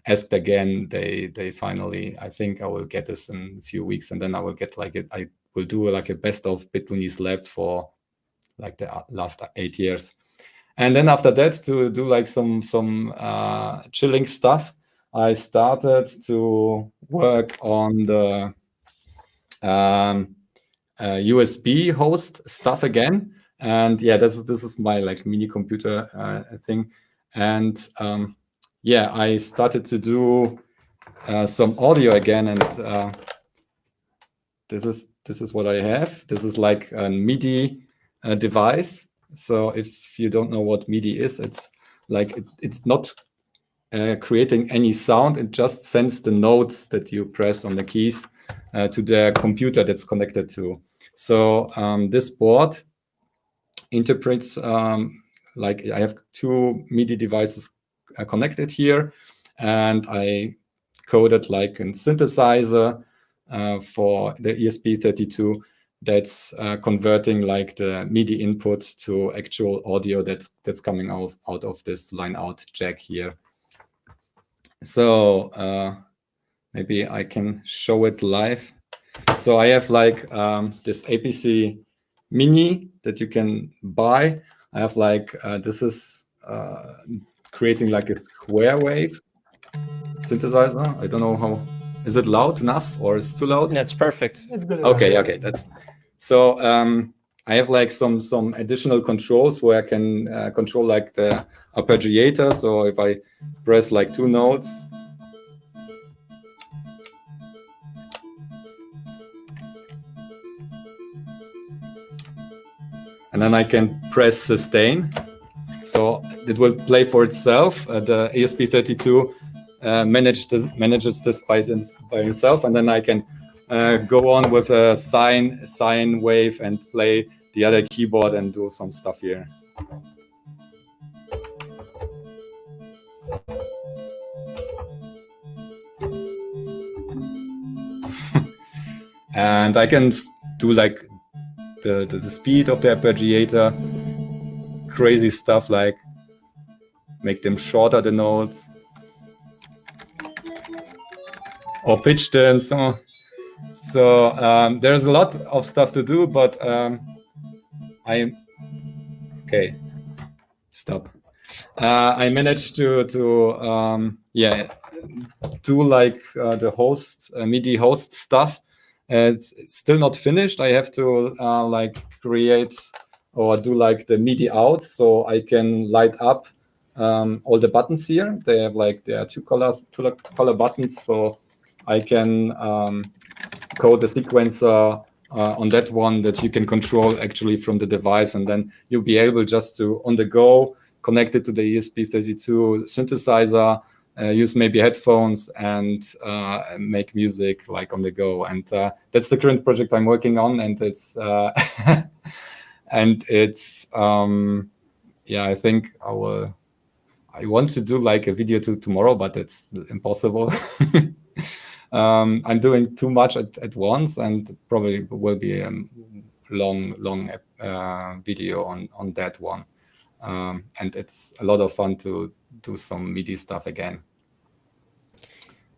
asked again, they finally, I think I will get this in a few weeks, and then I will get I will do a best of bitluni's lab for the last 8 years. And then after that, to do some chilling stuff, I started to work on the USB host stuff again. And this is my mini computer thing. And I started to do some audio again, and this is what I have. This is like a MIDI device. So if you don't know what MIDI is, it's it's not creating any sound. It just sends the notes that you press on the keys to the computer that's connected to. So this board interprets, like I have 2 MIDI devices connected here, and I coded like a synthesizer for the ESP32 that's converting like the MIDI input to actual audio that's coming out of this line out jack here. So maybe I can show it live. So I have like this APC Mini that you can buy. I have like, this is creating like a square wave synthesizer. I don't know how, is it loud enough or is it too loud? That's perfect. It's good enough. Okay, that's, so I have like some additional controls where I can control like the arpeggiator. So if I press like 2 notes, and then I can press sustain. So it will play for itself. The ESP32 manages this by itself, and then I can go on with a sine wave and play the other keyboard and do some stuff here. And I can do like the speed of the arpeggiator, crazy stuff like make them shorter, the notes, or pitch them. So there's a lot of stuff to do, but stop. I managed to do like the host MIDI host stuff. It's still not finished. I have to like create or do like the MIDI out, so I can light up all the buttons here. They have like, there are two color buttons, so I can code the sequencer on that one that you can control actually from the device, and then you'll be able just to on the go connect it to the ESP32 synthesizer, use maybe headphones, and make music like on the go. And that's the current project I'm working on, and it's and it's I think I want to do like a video tomorrow, but it's impossible. I'm doing too much at once, and probably will be a long video on that one. And it's a lot of fun to do some MIDI stuff again.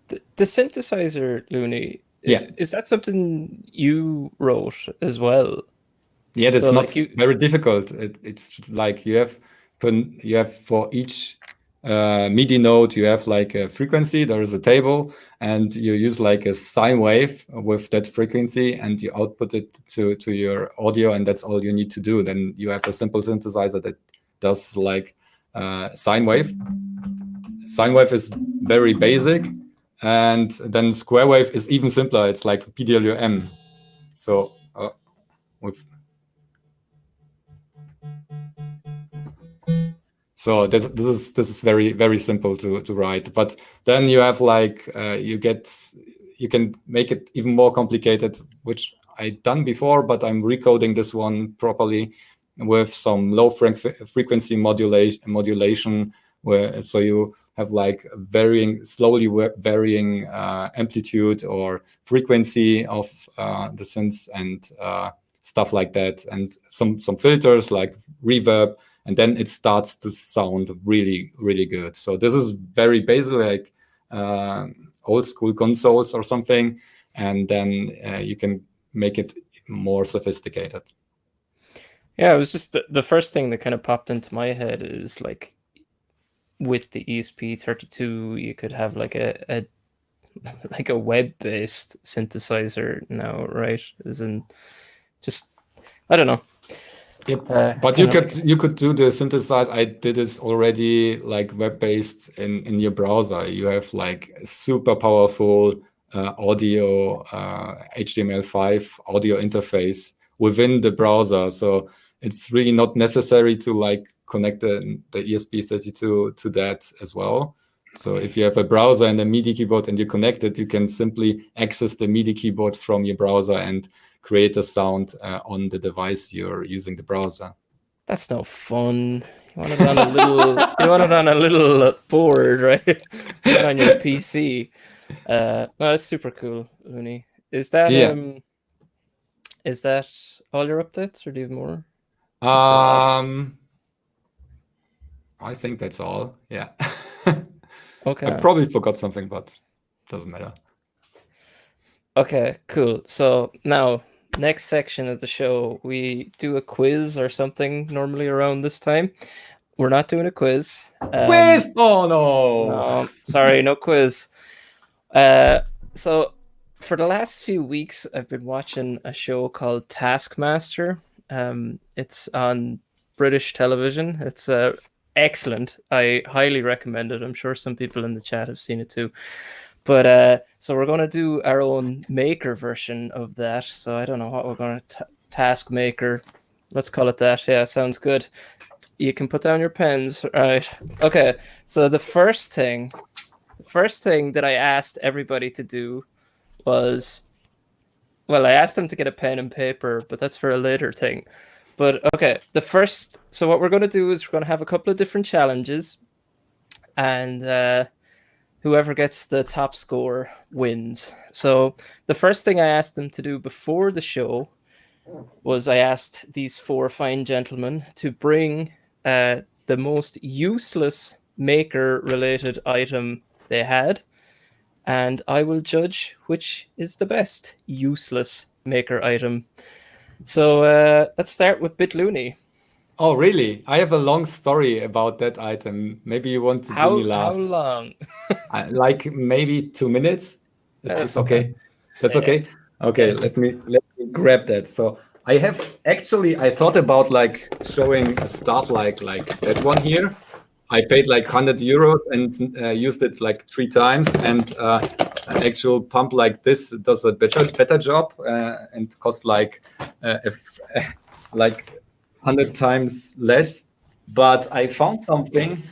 The synthesizer, Lough, yeah, is that something you wrote as well? Yeah, that's not very difficult. It's like you have for each MIDI note, you have like a frequency. There is a table, and you use like a sine wave with that frequency, and you output it to your audio, and that's all you need to do. Then you have a simple synthesizer that does like sine wave. Sine wave is very basic, and then square wave is even simpler. It's like PWM. So So this is very simple to write. But then you have like you can make it even more complicated, which I've done before, but I'm recoding this one properly with some low frequency modulation, where so you have like slowly varying amplitude or frequency of the synths and stuff like that, and some filters like reverb. And then it starts to sound really, really good. So this is very basic, like old school consoles or something. And then you can make it more sophisticated. Yeah, it was just the first thing that kind of popped into my head is like with the ESP32, you could have like a web-based synthesizer now, right? As in just, I don't know. Yep. But you could do the synthesize. I did this already, like web-based in your browser. You have like super powerful audio HTML5 audio interface within the browser. So it's really not necessary to like connect the ESP32 to that as well. So if you have a browser and a MIDI keyboard and you connect it, you can simply access the MIDI keyboard from your browser and create a sound on the device you're using the browser. That's no fun. You want it on a little. You want it on a little board, right? Not on your PC. No, that's super cool, Looney. Is that Is that all your updates, or do you have more? I think that's all. Yeah. Okay. I probably forgot something, but doesn't matter. Okay, cool. So now, next section of the show, we do a quiz or something normally around this time. We're not doing a quiz. Quiz? Oh no! No, sorry, no quiz. So for the last few weeks, I've been watching a show called Taskmaster. It's on British television. It's excellent. I highly recommend it. I'm sure some people in the chat have seen it too. But so we're going to do our own Maker version of that. So I don't know what we're going to Task Maker. Let's call it that. Yeah, sounds good. You can put down your pens. All right. Okay. So the first thing that I asked everybody to do was, well, I asked them to get a pen and paper, but that's for a later thing. But okay, so what we're going to do is we're going to have a couple of different challenges, and whoever gets the top score wins. So the first thing I asked them to do before the show was I asked these four fine gentlemen to bring the most useless Maker-related item they had, and I will judge which is the best useless Maker item. So let's start with bitluni. Oh, really? I have a long story about that item. Maybe you want to do me last. How long? Like maybe 2 minutes? Is this okay? That's okay? Okay, let me grab that. So I thought about like showing stuff like that one here. I paid like 100 euros and used it like 3 times, and an actual pump like this does a better job and costs like 100 times less. But I found something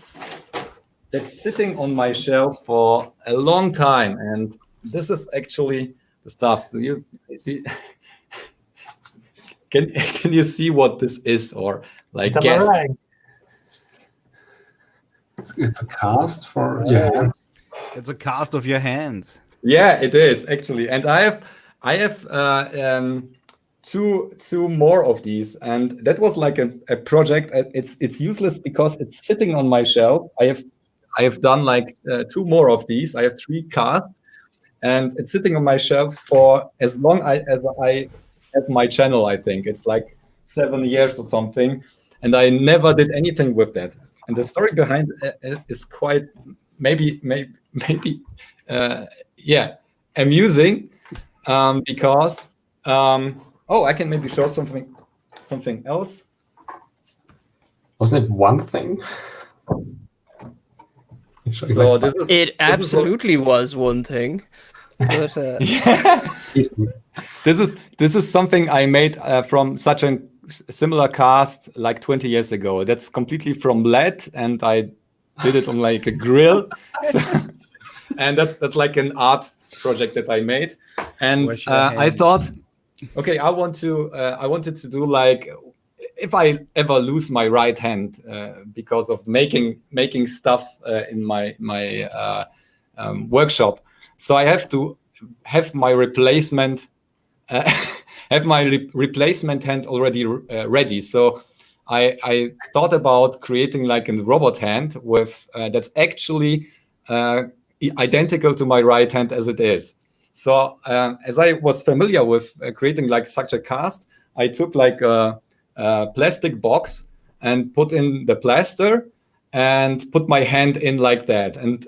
that's sitting on my shelf for a long time, and this is actually the stuff. So can you see what this is, or like guess? It's a cast for your hand. It's a cast of your hand. Yeah, it is actually, and I have two more of these, and that was like a project. It's useless because it's sitting on my shelf. I have done like 2 more of these. I have 3 casts, and it's sitting on my shelf for as long as I have my channel. I think it's like 7 years or something, and I never did anything with that. And the story behind it is quite maybe amusing, because I can maybe show something else. Wasn't it one thing? So it absolutely was one thing. But, yeah. This is something I made from such a similar cast like 20 years ago. That's completely from lead, and I did it on like a grill. So, and that's like an art project that I made. And I thought, okay, I wanted to do like, if I ever lose my right hand because of making stuff in my workshop, so I have to have my replacement replacement hand already ready. So I thought about creating like a robot hand with that's actually identical to my right hand as it is. So as I was familiar with creating like such a cast, I took like a plastic box and put in the plaster and put my hand in like that. And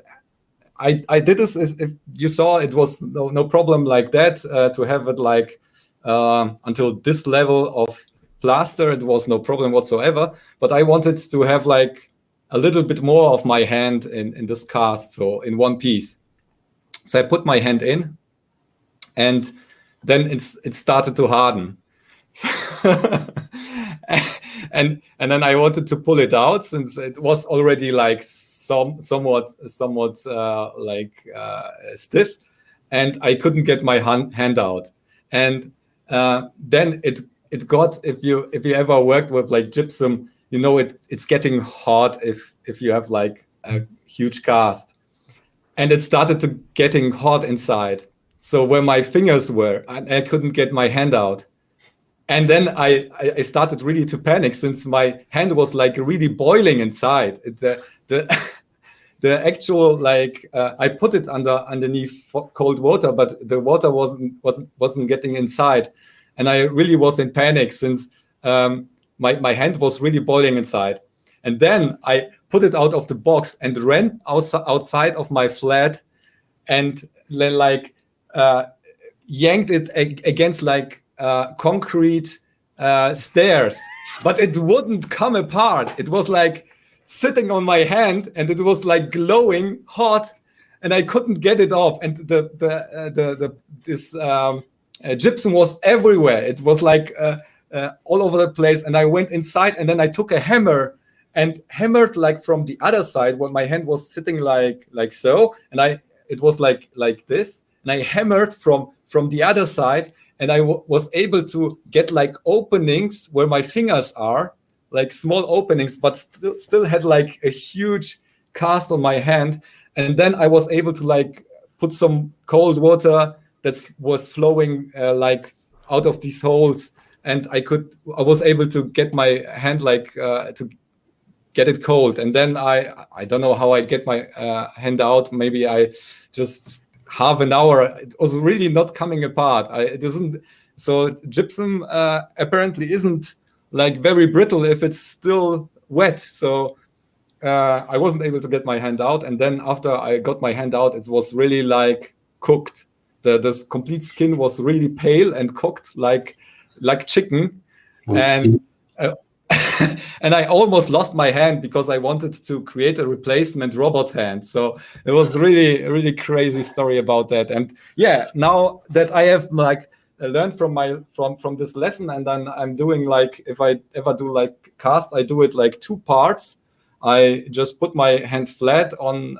I did this, if you saw, it was no problem like that to have it like until this level of plaster. It was no problem whatsoever. But I wanted to have like a little bit more of my hand in this cast, so in one piece. So I put my hand in, and then it started to harden. and then I wanted to pull it out, since it was already like somewhat stiff, and I couldn't get my hand out. And then it got, if you ever worked with like gypsum, you know it's getting hot if you have like a huge cast, and it started to getting hot inside. So where my fingers were, I couldn't get my hand out. And then I started really to panic, since my hand was like really boiling inside. The actual like I put it underneath cold water, but the water wasn't getting inside, and I really was in panic, since my hand was really boiling inside. And then I put it out of the box and ran outside of my flat, and then like yanked it against like concrete stairs, but it wouldn't come apart. It was like sitting on my hand, and it was like glowing hot, and I couldn't get it off. And this gypsum was everywhere. It was like all over the place. And I went inside, and then I took a hammer and hammered like from the other side, where my hand was sitting like so, and it was like this, and I hammered from the other side, and I was able to get like openings where my fingers are, like small openings, but still had like a huge cast on my hand. And then I was able to like put some cold water that was flowing like out of these holes, and I was able to get my hand like to get it cold. And then I don't know how I get my hand out. Maybe I just half an hour. It was really not coming apart. So gypsum apparently isn't like very brittle if it's still wet. So I wasn't able to get my hand out. And then after I got my hand out, it was really like cooked. This complete skin was really pale and cooked like chicken. And and I almost lost my hand because I wanted to create a replacement robot hand. So it was really, really crazy story about that. And yeah, now that I have like learned from this lesson, and then I'm doing like, if I ever do like cast, I do it like 2 parts. I just put my hand flat on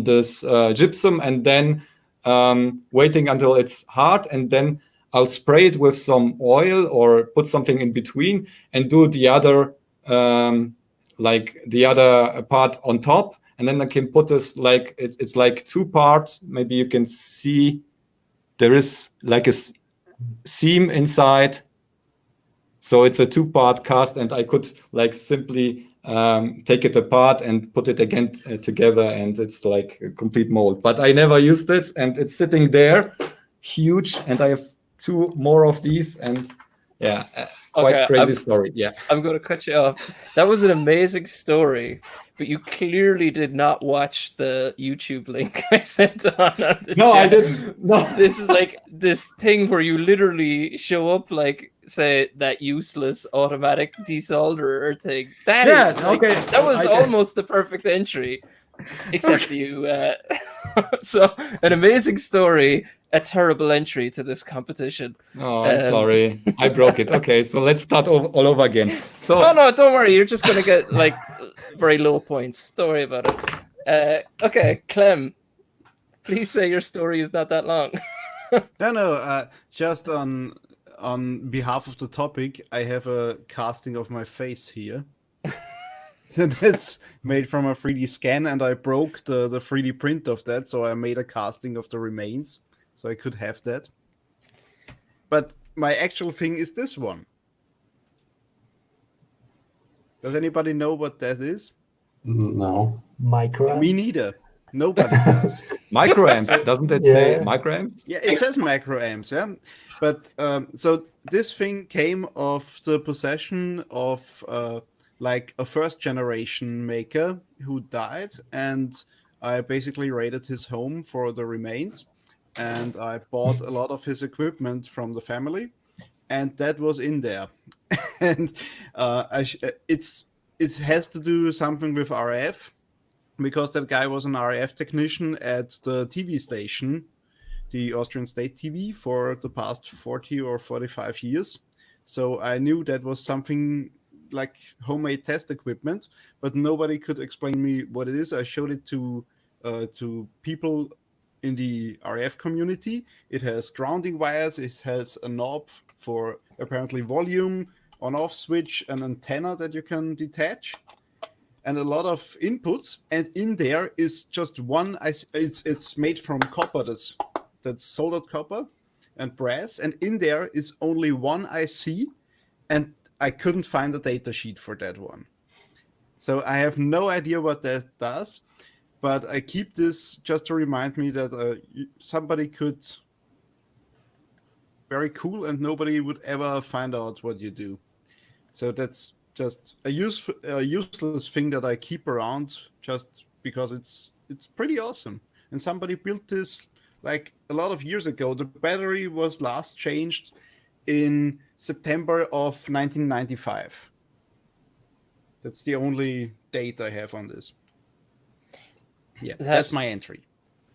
this gypsum, and then waiting until it's hard, and then I'll spray it with some oil or put something in between, and do the other part on top, and then I can put this like it's like 2 parts. Maybe you can see there is like a seam inside, so it's a 2-part cast, and I could like simply take it apart and put it again together, and it's like a complete mold. But I never used it, and it's sitting there huge, and I have 2 more of these, and yeah, quite crazy story. Yeah, I'm going to cut you off. That was an amazing story, but you clearly did not watch the YouTube link I sent on the No, chat. I didn't. No, this is like this thing where you literally show up like, say, that useless automatic desolderer thing. That was almost the perfect entry, except you. So an amazing story, a terrible entry to this competition. Oh, I'm sorry, I broke it. Okay, so let's start all over again. So no, don't worry. You're just gonna get like very low points. Don't worry about it. Okay, Clem, please say your story is not that long. No. Just on behalf of the topic, I have a casting of my face here. That's made from a 3D scan, and I broke the 3D print of that, so I made a casting of the remains, so I could have that. But my actual thing is this one. Does anybody know what that is? No. Micro. Me neither. Nobody does. microamps, doesn't it say microamps? Yeah, it says microamps, yeah. But so this thing came of the possession of like a first generation maker who died, and I basically raided his home for the remains, and I bought a lot of his equipment from the family, and that was in there. And it has to do something with RF, because that guy was an RF technician at the TV station, the Austrian State TV, for the past 40 or 45 years. So I knew that was something like homemade test equipment, but nobody could explain me what it is. I showed it to people in the RF community. It has grounding wires. It has a knob for apparently volume, on-off switch, an antenna that you can detach, and a lot of inputs. And in there is just one. It's made from copper. That's soldered copper and brass. And in there is only one IC, and I couldn't find a data sheet for that one. So I have no idea what that does. But I keep this just to remind me that somebody could. Very cool, and nobody would ever find out what you do. So that's just a useless thing that I keep around just because it's pretty awesome. And somebody built this like a lot of years ago. The battery was last changed in September of 1995. That's the only date I have on this. Yeah, that's my entry.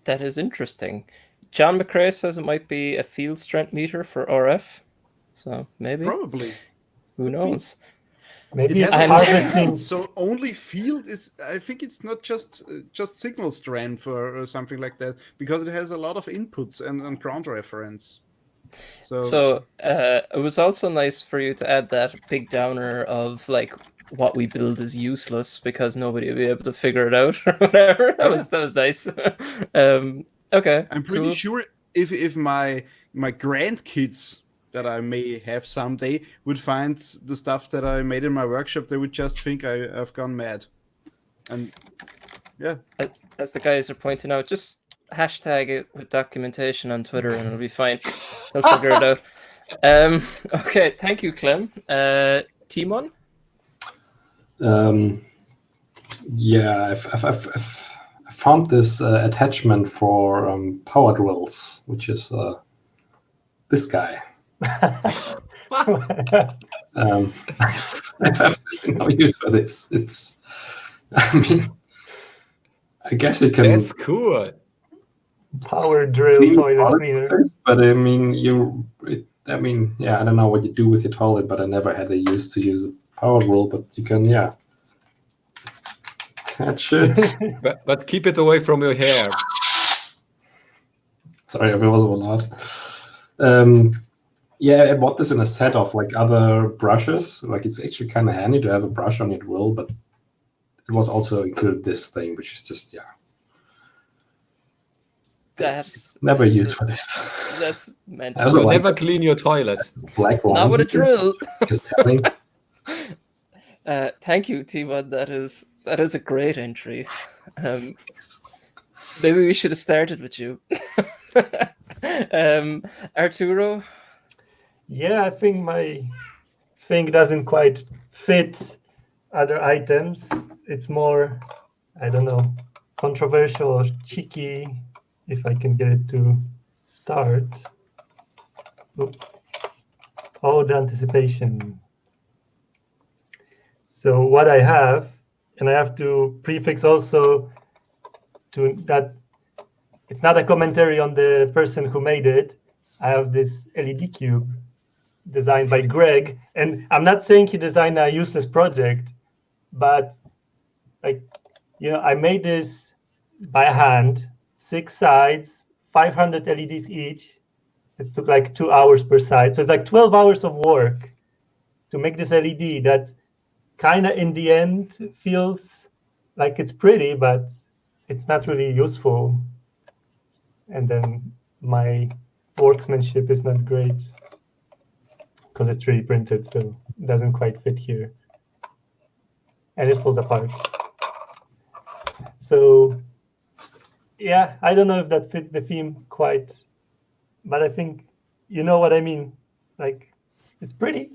That is interesting. John McRae says it might be a field strength meter for RF. So maybe. Probably. Who knows? Maybe it it's has harvesting. So only field is. I think it's not just signal strength or something like that, because it has a lot of inputs and ground reference. So it was also nice for you to add that big downer of like what we build is useless because nobody will be able to figure it out or whatever. That was nice. Okay, I'm pretty sure if my grandkids that I may have someday would find the stuff that I made in my workshop, they would just think I've gone mad. And yeah, as the guys are pointing out, just hashtag it with documentation on Twitter and it'll be fine. They'll figure it out. Okay, thank you, Clem. Timon? Yeah, I've found this attachment for power drills, which is this guy. I've no use for this. I guess it can. That's cool. Power drill toilet cleaner. But I don't know what you do with your toilet, but I never had a use a power drill. But you can, attach it. but keep it away from your hair. Sorry if it was a lot. I bought this in a set of like other brushes. Like it's actually kind of handy to have a brush on your drill, but it was also included this thing, which is just That's never used for this. That's meant. You'll never clean your toilet. Black one. Not with a drill. Just telling. Thank you, Timon. That is a great entry. Maybe we should have started with you. Arturo? Yeah, I think my thing doesn't quite fit other items. It's more, I don't know, controversial or cheeky, if I can get it to start. Oops. Oh, the anticipation. So what I have, and I have to prefix also to that, it's not a commentary on the person who made it. I have this LED cube designed by Greg, and I'm not saying he designed a useless project, but I made this by hand, 6 sides, 500 LEDs each. It took like 2 hours per side. So it's like 12 hours of work to make this LED that kind of in the end feels like it's pretty, but it's not really useful. And then my workmanship is not great because it's 3D printed, so it doesn't quite fit here. And it falls apart. So yeah, I don't know if that fits the theme quite, but I think you know what I mean. Like, it's pretty,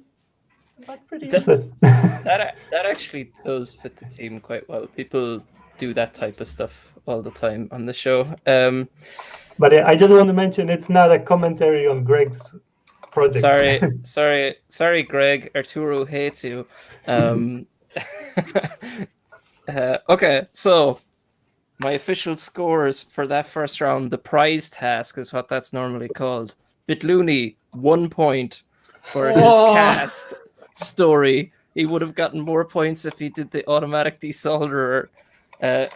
but pretty useless. That actually does fit the theme quite well. People do that type of stuff all the time on the show. But I just want to mention it's not a commentary on Greg's project. Sorry, Greg. Arturo hates you. Okay, so my official scores for that first round, the prize task is what that's normally called. Bitluni, 1 point for his cast story. He would have gotten more points if he did the automatic desolderer.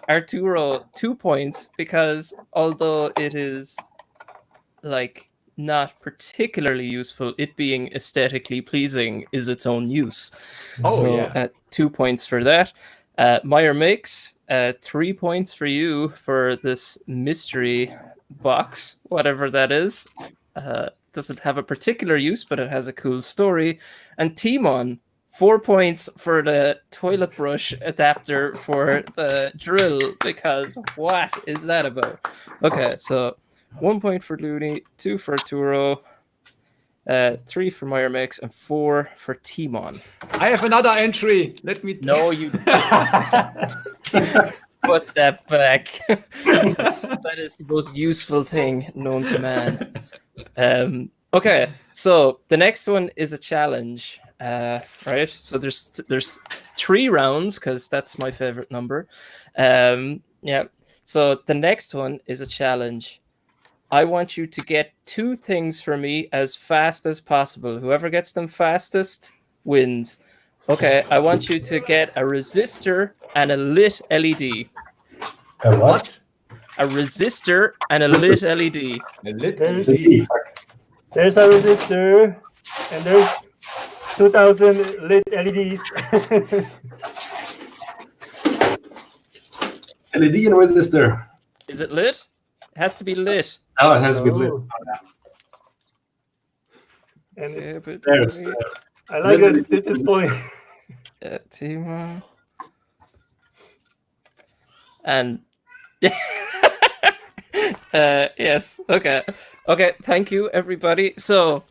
Arturo, 2 points, because although it is like not particularly useful, it being aesthetically pleasing is its own use. Oh, so yeah. 2 points for that. Meyer makes 3 points for you for this mystery box, whatever that is. Doesn't have a particular use, but it has a cool story. And Timon, 4 points for the toilet brush adapter for the drill, because what is that about? Okay, so 1 point for Looney, 2 for Arturo, 3 for Meyer Mix, and 4 for Timon. I have another entry. Let me. No, you put that back. That is the most useful thing known to man. Okay, so the next one is a challenge. Right, so there's 3 rounds because that's my favorite number. Yeah, so the next one is a challenge. I want you to get 2 things for me as fast as possible. Whoever gets them fastest wins. Okay, I want you to get a resistor and a lit LED. A what? A resistor and a lit LED. There's a resistor, and there's 2,000 lit LEDs. LED and resistor. Is it lit? It has to be lit. Oh, it has to be lit. And Okay, but There's I like that this is going. Timo. And yes, okay. Thank you, everybody. So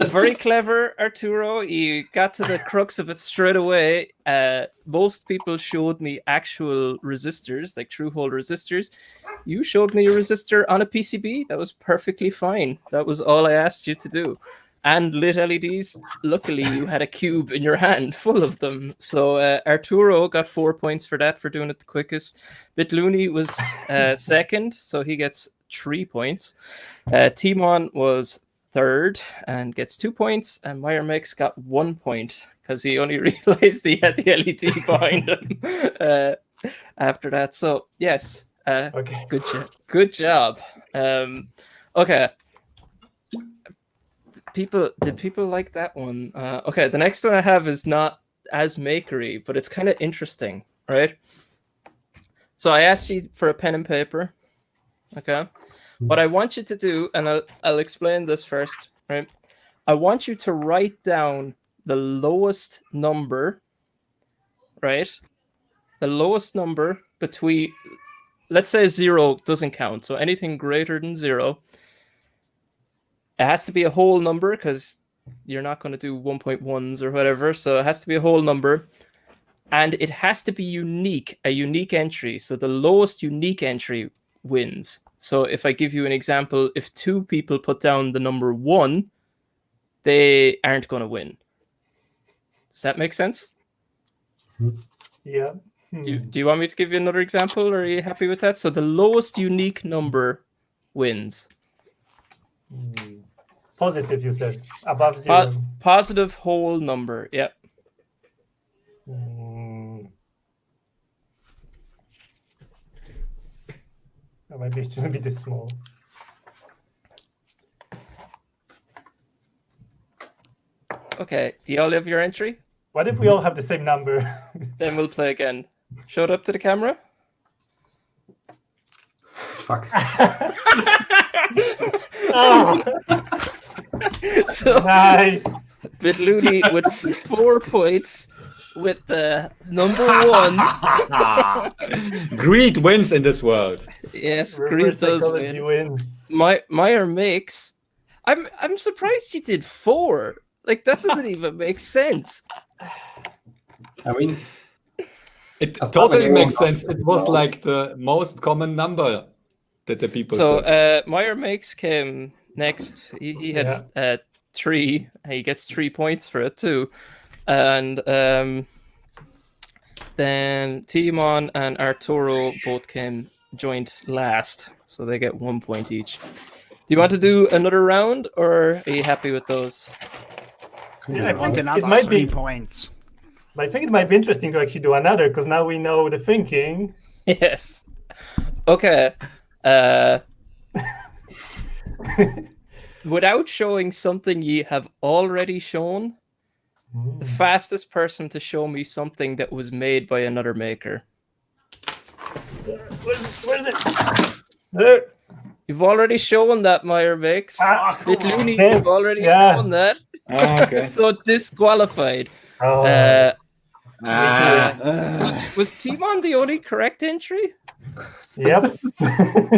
very clever, Arturo. You got to the crux of it straight away. Most people showed me actual resistors, like true hole resistors. You showed me a resistor on a PCB. That was perfectly fine. That was all I asked you to do. And lit LEDs. Luckily, you had a cube in your hand full of them. So Arturo got 4 points for that, for doing it the quickest. Bitluni was second, so he gets 3 points. Timon was third and gets 2 points. And Meyer Mix got 1 point because he only realized he had the LED behind him after that. So, yes. Okay. Good job. Okay. Did people like that one? Okay, the next one I have is not as makery, but it's kind of interesting, right? So I asked you for a pen and paper. Okay. What I want you to do, and I'll explain this first, right? I want you to write down the lowest number, right? The lowest number between, let's say 0 doesn't count. So anything greater than 0. It has to be a whole number because you're not going to do 1.1s or whatever. So it has to be a whole number. And it has to be unique, a unique entry. So the lowest unique entry wins. So if I give you an example, if 2 people put down the number 1, they aren't going to win. Does that make sense? Yeah. Do you want me to give you another example, or are you happy with that? So the lowest unique number wins. Positive, you said. Above 0. Positive whole number, yep. Maybe it shouldn't be this small. Okay, do you all have your entry? What if we all have the same number? Then we'll play again. Show it up to the camera. Fuck. Oh, So nice. Bitluni with 4 points with the number 1. Greed wins in this world. Yes, Reverse Greed does psychology win. wins. Meyer makes. I'm surprised you did 4. Like, that doesn't even make sense. I mean, It thought totally they makes all- sense. It was like the most common number that the people So took. Meyer makes came next. He had 3. He gets 3 points for it too. And then Timon and Arturo both came joint last, so they get 1 point each. Do you want to do another round, or are you happy with those? Yeah, I want it another might 3 be. points. But I think it might be interesting to actually do another, because now we know the thinking. Yes. Okay. Without showing something you have already shown, the fastest person to show me something that was made by another maker. Where's it? There. You've already shown that, Meyer Mix. bitluni, Damn. you've already Yeah. shown that. Oh, okay. So disqualified. Oh, Was Timon the only correct entry? yep.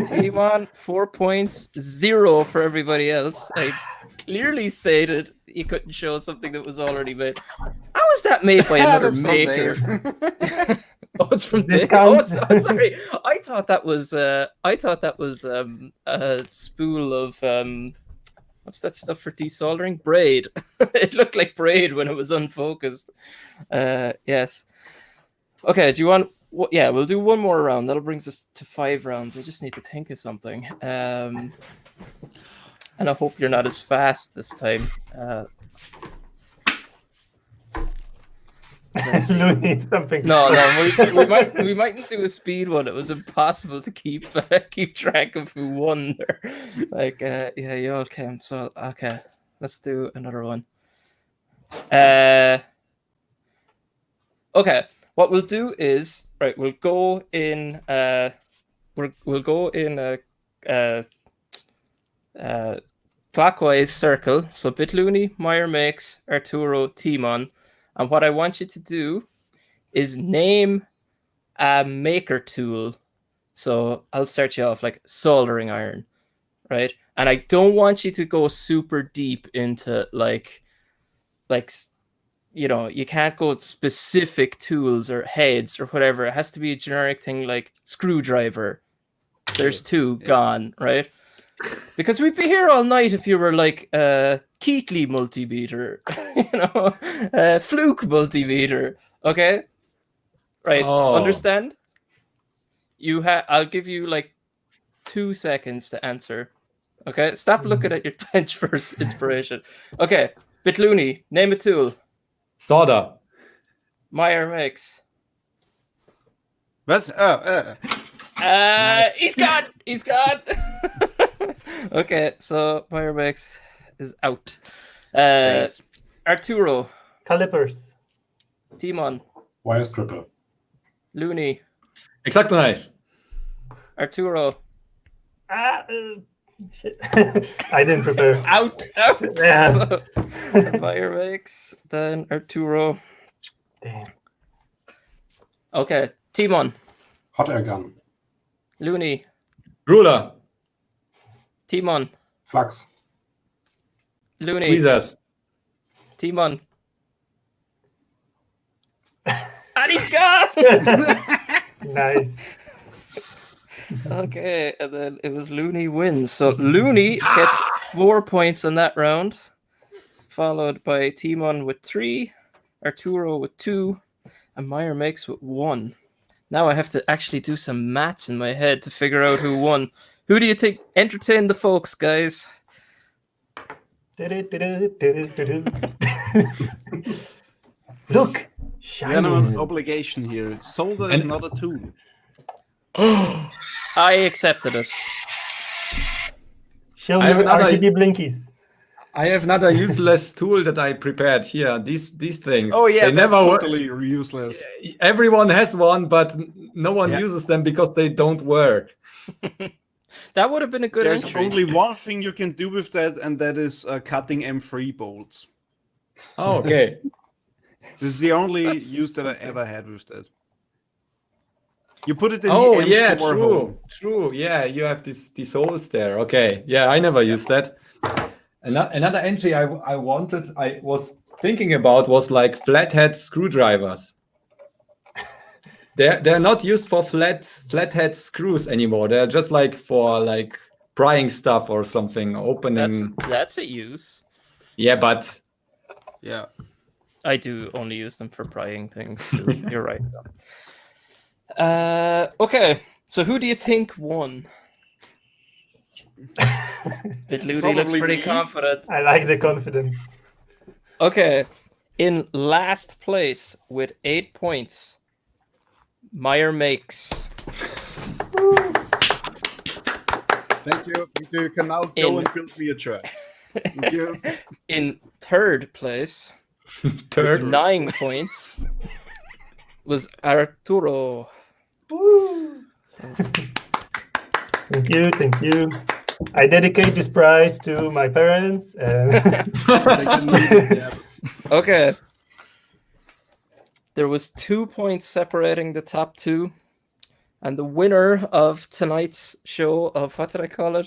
Timon, 4 points, 0 for everybody else. I clearly stated you couldn't show something that was already made. How was that made by another That's from maker? Dave. Oh, it's from Dave. Discount. Oh, sorry. I thought that was a spool of what's that stuff for desoldering? Braid. It looked like braid when it was unfocused. Yes. Okay. Do you want? Yeah, we'll do one more round. That'll brings us to 5 rounds. I just need to think of something. And I hope you're not as fast this time. Looney, something. No, we mightn't do a speed one. It was impossible to keep track of who won there. Like, yeah, you all came. So, okay, let's do another one. Okay, what we'll do is we'll go in. We'll go in a clockwise circle. So bitluni, Meyer Makes, Arturo, Timon. And what I want you to do is name a maker tool. So I'll start you off like soldering iron, right? And I don't want you to go super deep into like you can't go specific tools or heads or whatever. It has to be a generic thing like screwdriver. There's 2 gone, right? Because we'd be here all night if you were like Keatley multimeter, Fluke multimeter. Okay, right? Oh. Understand? I'll give you like 2 seconds to answer. Okay, stop looking at your bench for inspiration. Okay, bitluni, name a tool. Solder. Meyer Makes. What? He's gone. He's gone. Okay, so Meyer Makes is out. Thanks. Arturo, Calipers. Timon, Wire stripper. Looney, Exacto. Arturo, Shit. I didn't prepare. out. Yeah. So, Meyer Makes, then Arturo. Damn. Okay, Timon, Hot air gun. Looney, Ruler. Timon, Flux. Looney, Tweezers. Timon. And he's gone! Nice. Okay, and then it was Looney wins. So Looney gets 4 points on that round, followed by Timon with 3, Arturo with 2, and Meyer Makes with 1. Now I have to actually do some maths in my head to figure out who won. Who do you think? Entertain the folks, guys. Look, We have an shiny. obligation here. Solder is not a tool. I accepted it. Show I me have your another- RGB blinkies. I have another useless tool that I prepared here. These things. Oh yeah, They that's never work. totally useless. Everyone has one, but no one Yeah. uses them because they don't work. That would have been a good There's entry. only one thing you can do with that, and that is cutting M3 bolts. Oh, okay. This is the only That's use that I something. ever had with that. You put it in Oh, the yeah, M4 true. hole. True. Yeah, you have these holes there. Okay. Yeah, I never used that. Another entry I was thinking about was like flathead screwdrivers. They're not used for flathead screws anymore. They're just like for like prying stuff or something, opening. That's a use. Yeah, but Yeah. I do only use them for prying things too. You're right. Okay, so who do you think won? bitluni looks Probably pretty me. confident. I like the confidence. Okay, In last place with 8 points, Meyer Makes. Thank you. You can now go and build me a church. Thank you. In third place, Third. with 9 points, was Arturo. Woo! Thank you. I dedicate this prize to my parents. Yeah. Okay. There was 2 points separating the top two. And the winner of tonight's show of, what did I call it?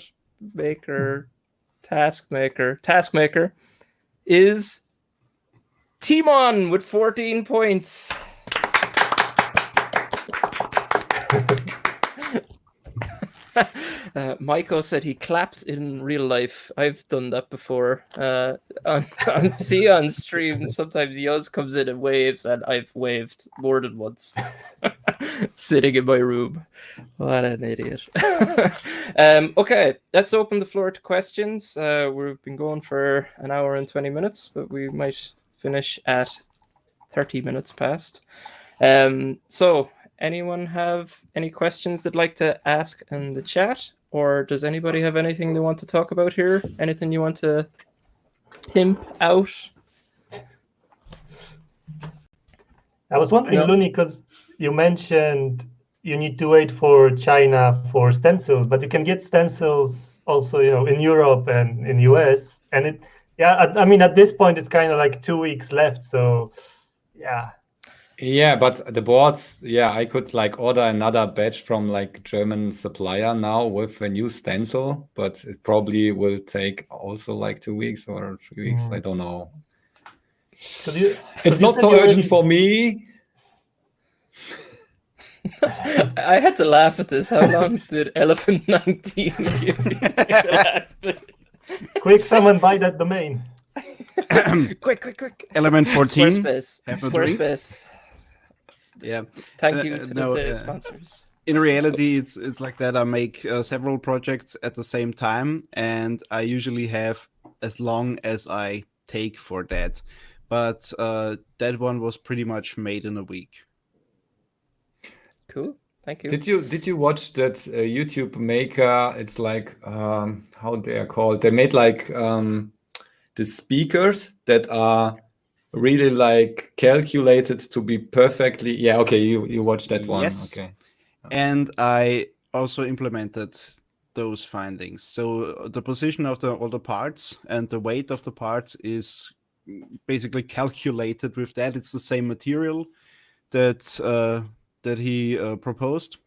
Taskmaker is Timon with 14 points. Maiko said he claps in real life. I've done that before. On Sion's stream, sometimes Yoz comes in and waves, and I've waved more than once. Sitting in my room. What an idiot. Okay, let's open the floor to questions. We've been going for an hour and 20 minutes, but we might finish at 30 minutes past. So, anyone have any questions they'd like to ask in the chat? Or does anybody have anything they want to talk about here? Anything you want to pimp out? I was wondering, No. Looney, because you mentioned you need to wait for China for stencils, but you can get stencils also, in Europe and in US. And I mean, at this point, it's kind of like 2 weeks left. So, yeah. Yeah, but the boards, I could order another batch from German supplier now with a new stencil, but it probably will take also 2 weeks or 3 weeks. I don't know. It's not so urgent for me. I had to laugh at this. How long did Elephant 19 give you to make the last bit? Quick, someone buy that domain. Quick. Element 14. Squarespace. Yeah. Thank you to the sponsors. In reality, it's like that. I make several projects at the same time, and I usually have as long as I take for that. But that one was pretty much made in a week. Cool. Thank you. Did you watch that YouTube Maker? It's how they are called. They made the speakers that are really calculated to be perfectly. Yeah, okay, you watched that one. Yes. Okay. And I also implemented those findings. So the position of all the parts and the weight of the parts is basically calculated with that. It's the same material that he proposed.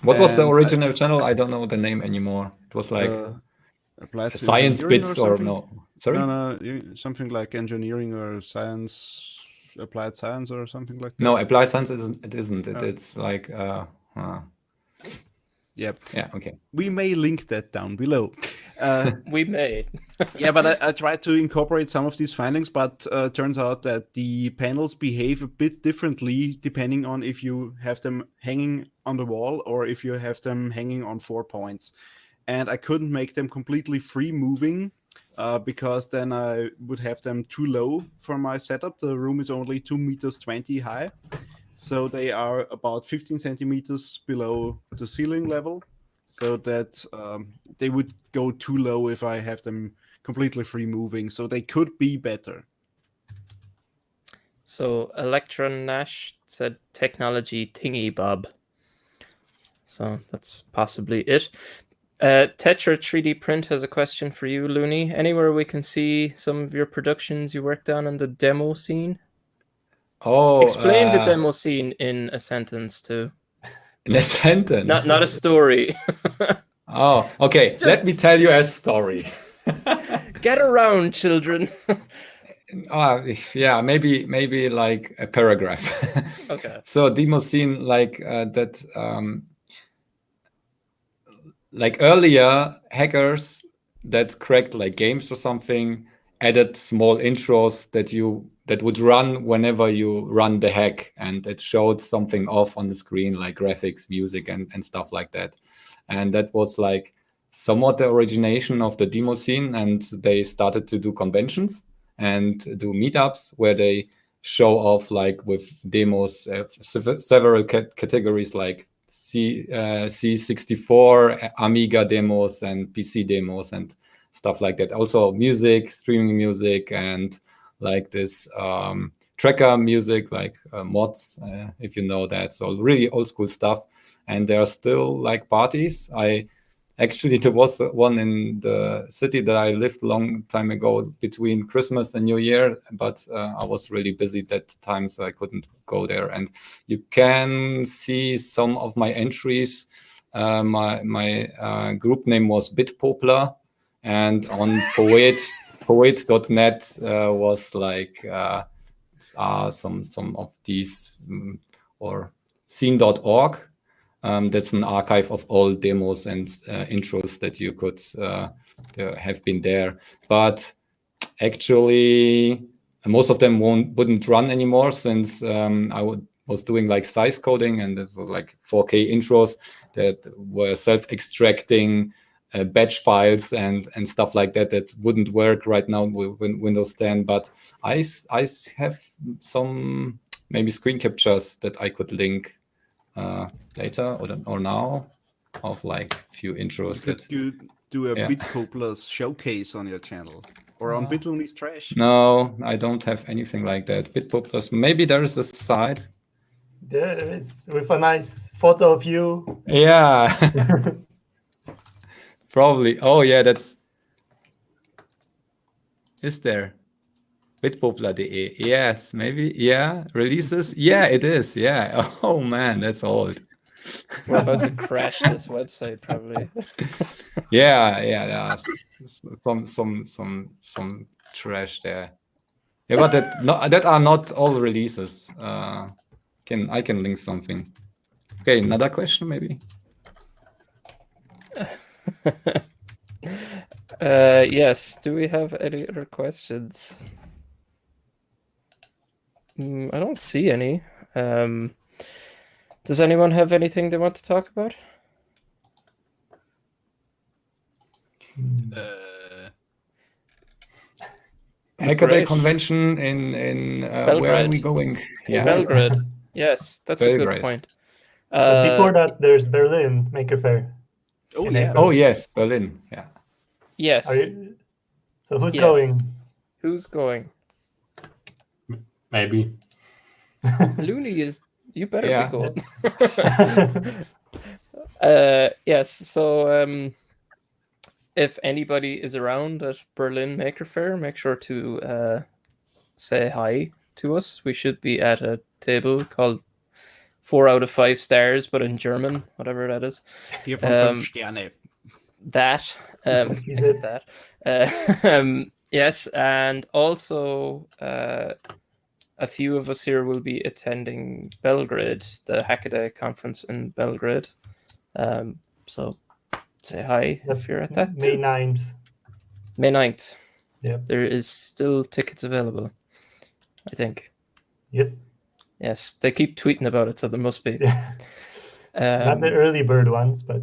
What was the original channel? I don't know the name anymore. It was Applied Science Bits or no? Sorry? No, something like engineering or science, applied science or something like that. No, applied science isn't. It's Yeah. Yeah, okay. We may link that down below. We may. Yeah, but I tried to incorporate some of these findings, but turns out that the panels behave a bit differently depending on if you have them hanging on the wall or if you have them hanging on 4 points. And I couldn't make them completely free moving because then I would have them too low for my setup. The room is only 2.20 meters high. So they are about 15 centimeters below the ceiling level, so that they would go too low if I have them completely free moving. So they could be better. So Electron Nash said technology thingy bob. So that's possibly it. Tetra 3D Print has a question for you, Looney. Anywhere we can see some of your productions you worked on in the demo scene? Oh, explain the demo scene in a sentence too. In a sentence? Not a story. Oh, okay. Let me tell you a story. Get around, children. Yeah, maybe like a paragraph. Okay. So demo scene that earlier hackers that cracked games or something added small intros that would run whenever you run the hack, and it showed something off on the screen like graphics, music, and stuff like that. And that was somewhat the origination of the demo scene, and they started to do conventions and do meetups where they show off like with demos, several categories like C64, Amiga demos, and PC demos and stuff like that. Also music, streaming music, and like this tracker music, like mods, if you know that. So really old school stuff. And there are still like parties. Actually, there was one in the city that I lived a long time ago between Christmas and New Year, but I was really busy that time, so I couldn't go there. And you can see some of my entries. My group name was Bitpopler, and on poet.net was like some of these, or scene.org. That's an archive of all demos and intros that you could have been there. But actually, most of them wouldn't run anymore, since I was doing like size coding, and it was like 4K intros that were self-extracting batch files and stuff like that wouldn't work right now with Windows 10. But I have some maybe screen captures that I could link later or now, of like few intros. You could do a Bitpopler's showcase on your channel, or on bitluni's trash. No, I don't have anything like that. Bitpopler's, maybe there is a site. There is, with a nice photo of you. Yeah. Probably. Oh yeah, is there? Bitpopler.de. Yes, maybe. Yeah. Releases. Yeah, it is. Yeah. Oh man, that's old. We're about to crash this website, probably. Yeah. Some trash there. Yeah, but that are not all releases. I can link something. Okay, another question maybe. Yes. Do we have any other questions? I don't see any. Does anyone have anything they want to talk about? Hackaday convention in where are we going? Yeah, Belgrade. Yes, that's Belgrade. A good point. Before that, there's Berlin Maker Fair. Oh yeah. Oh yes, Berlin. Yeah. Yes. So who's going? Who's going? Maybe. Looney is. You better be going. Yes. So if anybody is around at Berlin Maker Fair, make sure to say hi to us. We should be at a table called 4 out of 5 stars, but in German, whatever that is. 4 von 5 Sterne. That. That. Yes, and also a few of us here will be attending Belgrade, the Hackaday conference in Belgrade. So say hi if you're at that. May 9th. May 9th. Yeah. There is still tickets available, I think. Yes. Yes, they keep tweeting about it, so there must be. Yeah. Not the early bird ones, but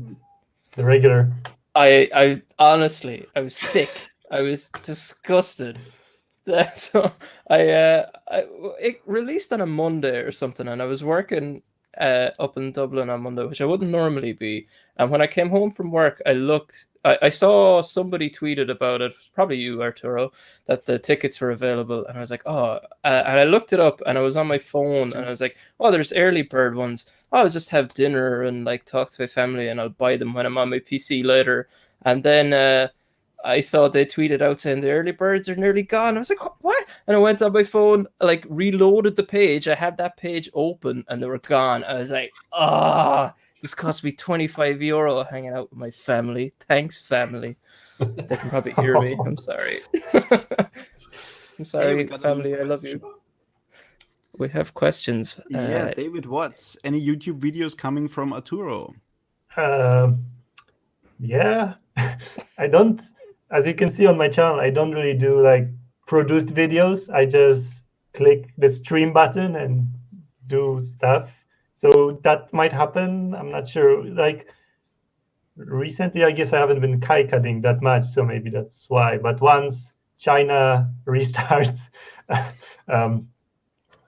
the regular. I honestly, I was sick. I was disgusted. So it released on a Monday or something, and I was working up in Dublin on Monday, which I wouldn't normally be. And when I came home from work, I saw somebody tweeted about it, probably you, Arturo, that the tickets were available, and I was like, oh, and I looked it up, and I was on my phone, and I was like, oh, there's early bird ones. I'll just have dinner and like talk to my family, and I'll buy them when I'm on my PC later. And then I saw they tweeted out saying the early birds are nearly gone. I was like, what? And I went on my phone, like reloaded the page. I had that page open and they were gone. I was like, this cost me €25 hanging out with my family. Thanks, family. They can probably hear me. I'm sorry. I'm sorry, family. I love you. We have questions. Yeah, David Watts. Any YouTube videos coming from Arturo? Yeah. I don't, as you can see on my channel, I don't really do like produced videos. I just click the stream button and do stuff. So that might happen. I'm not sure. Like recently, I guess I haven't been KiCading that much, so maybe that's why. But once China restarts,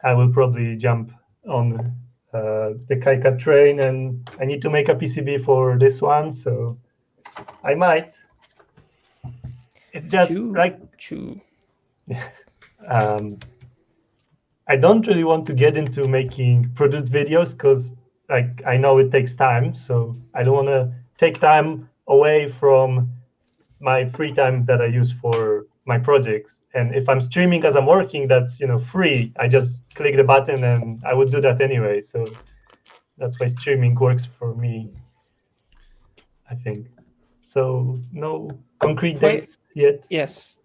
I will probably jump on the KiCad train, and I need to make a PCB for this one, so I might. It's just I don't really want to get into making produced videos because like I know it takes time, so I don't want to take time away from my free time that I use for my projects. And if I'm streaming as I'm working, that's free. I just click the button and I would do that anyway. So that's why streaming works for me, I think. So no concrete dates yet. Yes,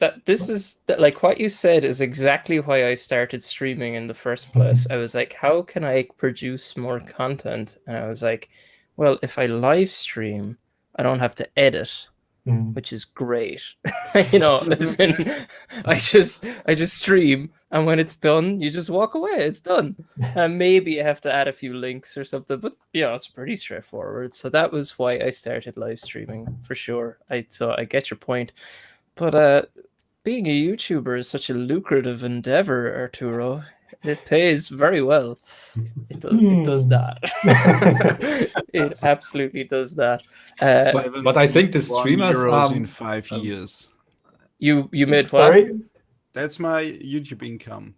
like what you said is exactly why I started streaming in the first place. I was like, how can I produce more content? And I was like, well, if I live stream, I don't have to edit, which is great. Listen, I just stream, and when it's done, you just walk away. It's done. And maybe you have to add a few links or something, but it's pretty straightforward. So that was why I started live streaming for sure. So I get your point, but being a YouTuber is such a lucrative endeavor, Arturo. It pays very well. It does that. It absolutely does that. But I think the streamers in 5 years. You made what? Sorry? That's my YouTube income.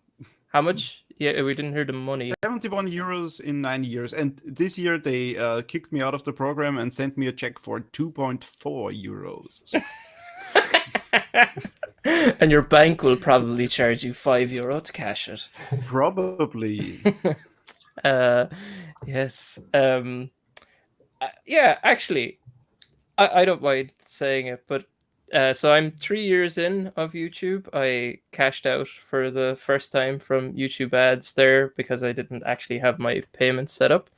How much? Yeah, we didn't hear the money. 71 euros in 9 years. And this year they kicked me out of the program and sent me a check for 2.4 euros. And your bank will probably charge you €5 to cash it. Probably. Yes. Yeah, actually, I don't mind saying it, but so I'm 3 years in of YouTube. I cashed out for the first time from YouTube ads there because I didn't actually have my payment set up.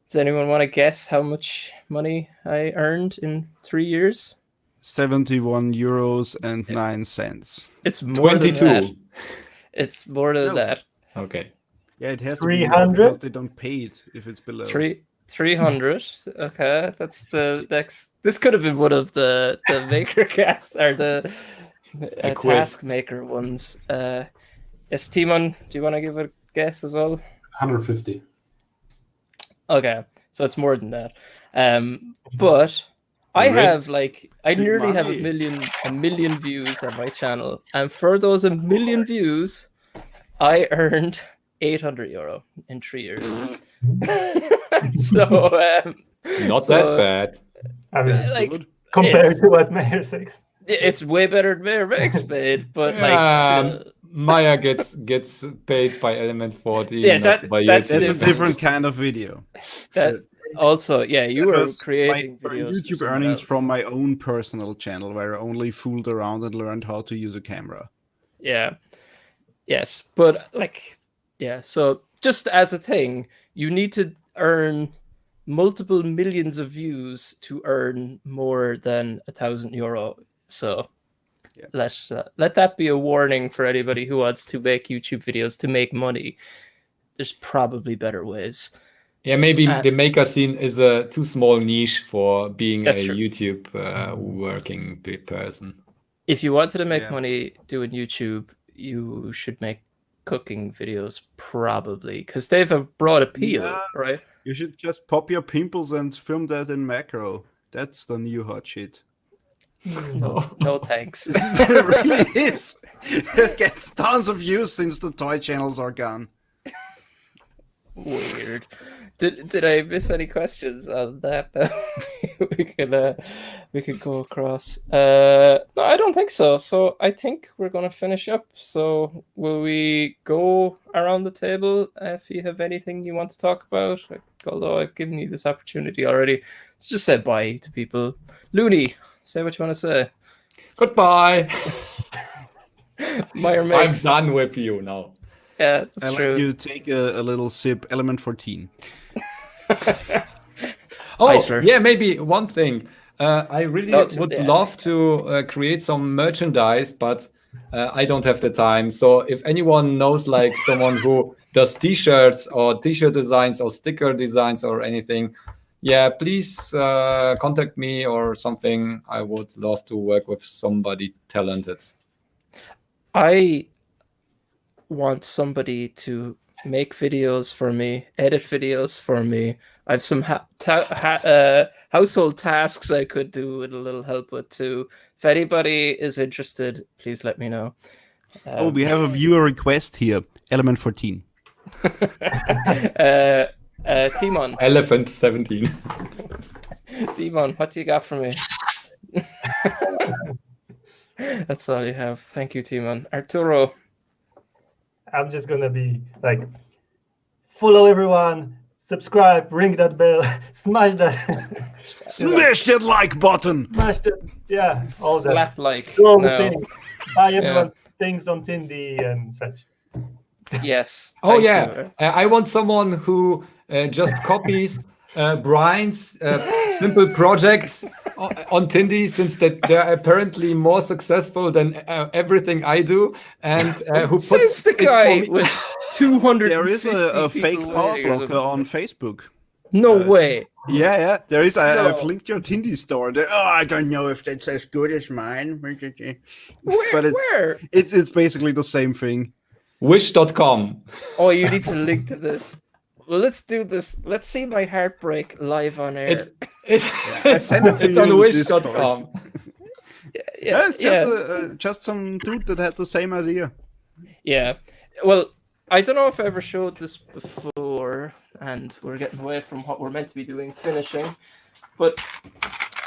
Does anyone want to guess how much money I earned in 3 years? 71 euros and 9 cents. It's more 22. than that. It's more than that. Okay. Yeah, it has 300? to be because they don't pay it if it's below. 300. Okay, that's the next. This could have been one of the Makercast or the Task Maker ones. Yes, Timon, do you want to give a guess as well? 150. Okay, so it's more than that. But I have I nearly have a million views on my channel, and for those 1 million views, I earned €800 in 3 years. So not that bad. I mean, compared to what Mayor says. It's way better than Mayor makes paid, but still. Maya gets paid by Element 14. Yeah, not by that's a YouTube. different kind of video. Also, yeah, you were creating my videos. YouTube earnings from my own personal channel, where I only fooled around and learned how to use a camera. Yeah. Yes, but so just as a thing, you need to earn multiple millions of views to earn more than €1,000. So let that be a warning for anybody who wants to make YouTube videos to make money. There's probably better ways. Yeah, maybe the maker scene is a too small niche for being a true. YouTube working person. If you wanted to make money doing YouTube, you should make cooking videos probably, because they have a broad appeal, right? You should just pop your pimples and film that in macro. That's the new hot shit. No thanks. It really is. It gets tons of views since the toy channels are gone. Weird. Did I miss any questions on that? we could go across. No, I don't think so. So I think we're gonna finish up. So will we go around the table if you have anything you want to talk about? Although I've given you this opportunity already, so just say bye to people. Looney, say what you want to say. Goodbye. Meyer I'm makes. done with you now. Yeah, that's I true. let you take a little sip. Element 14. Oh, Eisler. yeah, maybe one thing. I really would love to create some merchandise, but I don't have the time. So if anyone knows someone who does t-shirts or t-shirt designs or sticker designs or anything, yeah, please contact me or something. I would love to work with somebody talented. I want somebody to make videos for me, edit videos for me. I have some household tasks I could do with a little help with too. If anybody is interested, please let me know. We have a viewer request here. Element 14. Timon. Elephant 17. Timon, what do you got for me? That's all you have. Thank you, Timon. Arturo. I'm just gonna be like, follow everyone, subscribe, ring that bell, smash that, Smash that like button. smash that, yeah, all that. Slap like. Do all the No. things. Buy everyone's things on Tindy and such. Yes. Oh thank yeah, you. I want someone who just copies Brian's simple projects on Tindy, since that they're apparently more successful than everything I do, and who Says puts the it for guy me. with 200. There is a fake power blocker on Facebook. No way. Yeah. There is. I've No. linked your Tindy store. I don't know if that's as good as mine. Where? But Where? it's basically the same thing. Wish.com. Oh, you need to link to this. Well, let's do this. Let's see my heartbreak live on air. It's send it to you on in the wish.com. Yeah, it's just some dude that had the same idea. Yeah. Well, I don't know if I ever showed this before, and we're getting away from what we're meant to be doing, finishing. But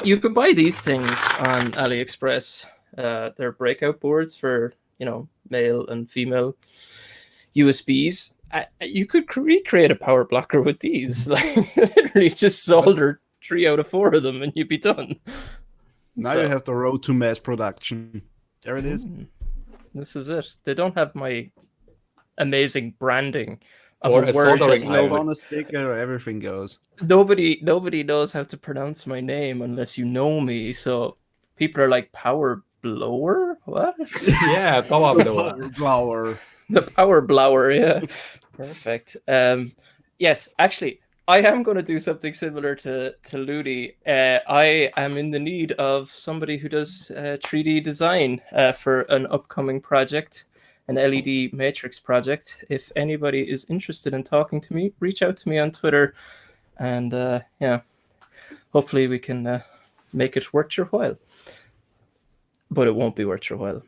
you could buy these things on AliExpress. They're breakout boards for, male and female USBs. You could recreate a power blocker with these. Like, literally just solder 3 out of 4 of them and you'd be done. Now So- you have the road to mass production. There it is. This is it. They don't have my amazing branding of Or a a word soldering that Slap iron. on a sticker, everything goes. nobody knows how to pronounce my name unless you know me. So people are like, power blower? What? Yeah, power blower. Power blower. The power blower, yeah. Perfect. Yes, actually, I am going to do something similar to Lough. I am in the need of somebody who does 3D design for an upcoming project, an LED matrix project. If anybody is interested in talking to me, reach out to me on Twitter, and hopefully we can make it worth your while. But it won't be worth your while.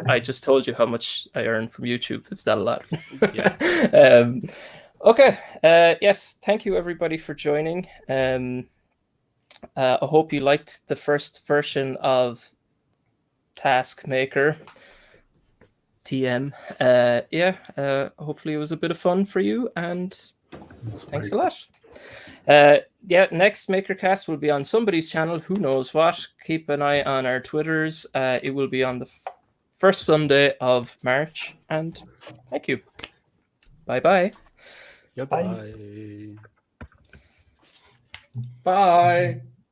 I just told you how much I earn from YouTube. It's not a lot. Yeah. Okay. Yes. Thank you, everybody, for joining. I hope you liked the first version of Task Maker TM. Hopefully it was a bit of fun for you, and thanks a lot. Next Makercast will be on somebody's channel, who knows what. Keep an eye on our Twitters. It will be on the first Sunday of March, and thank you. Bye-bye. Goodbye. Bye.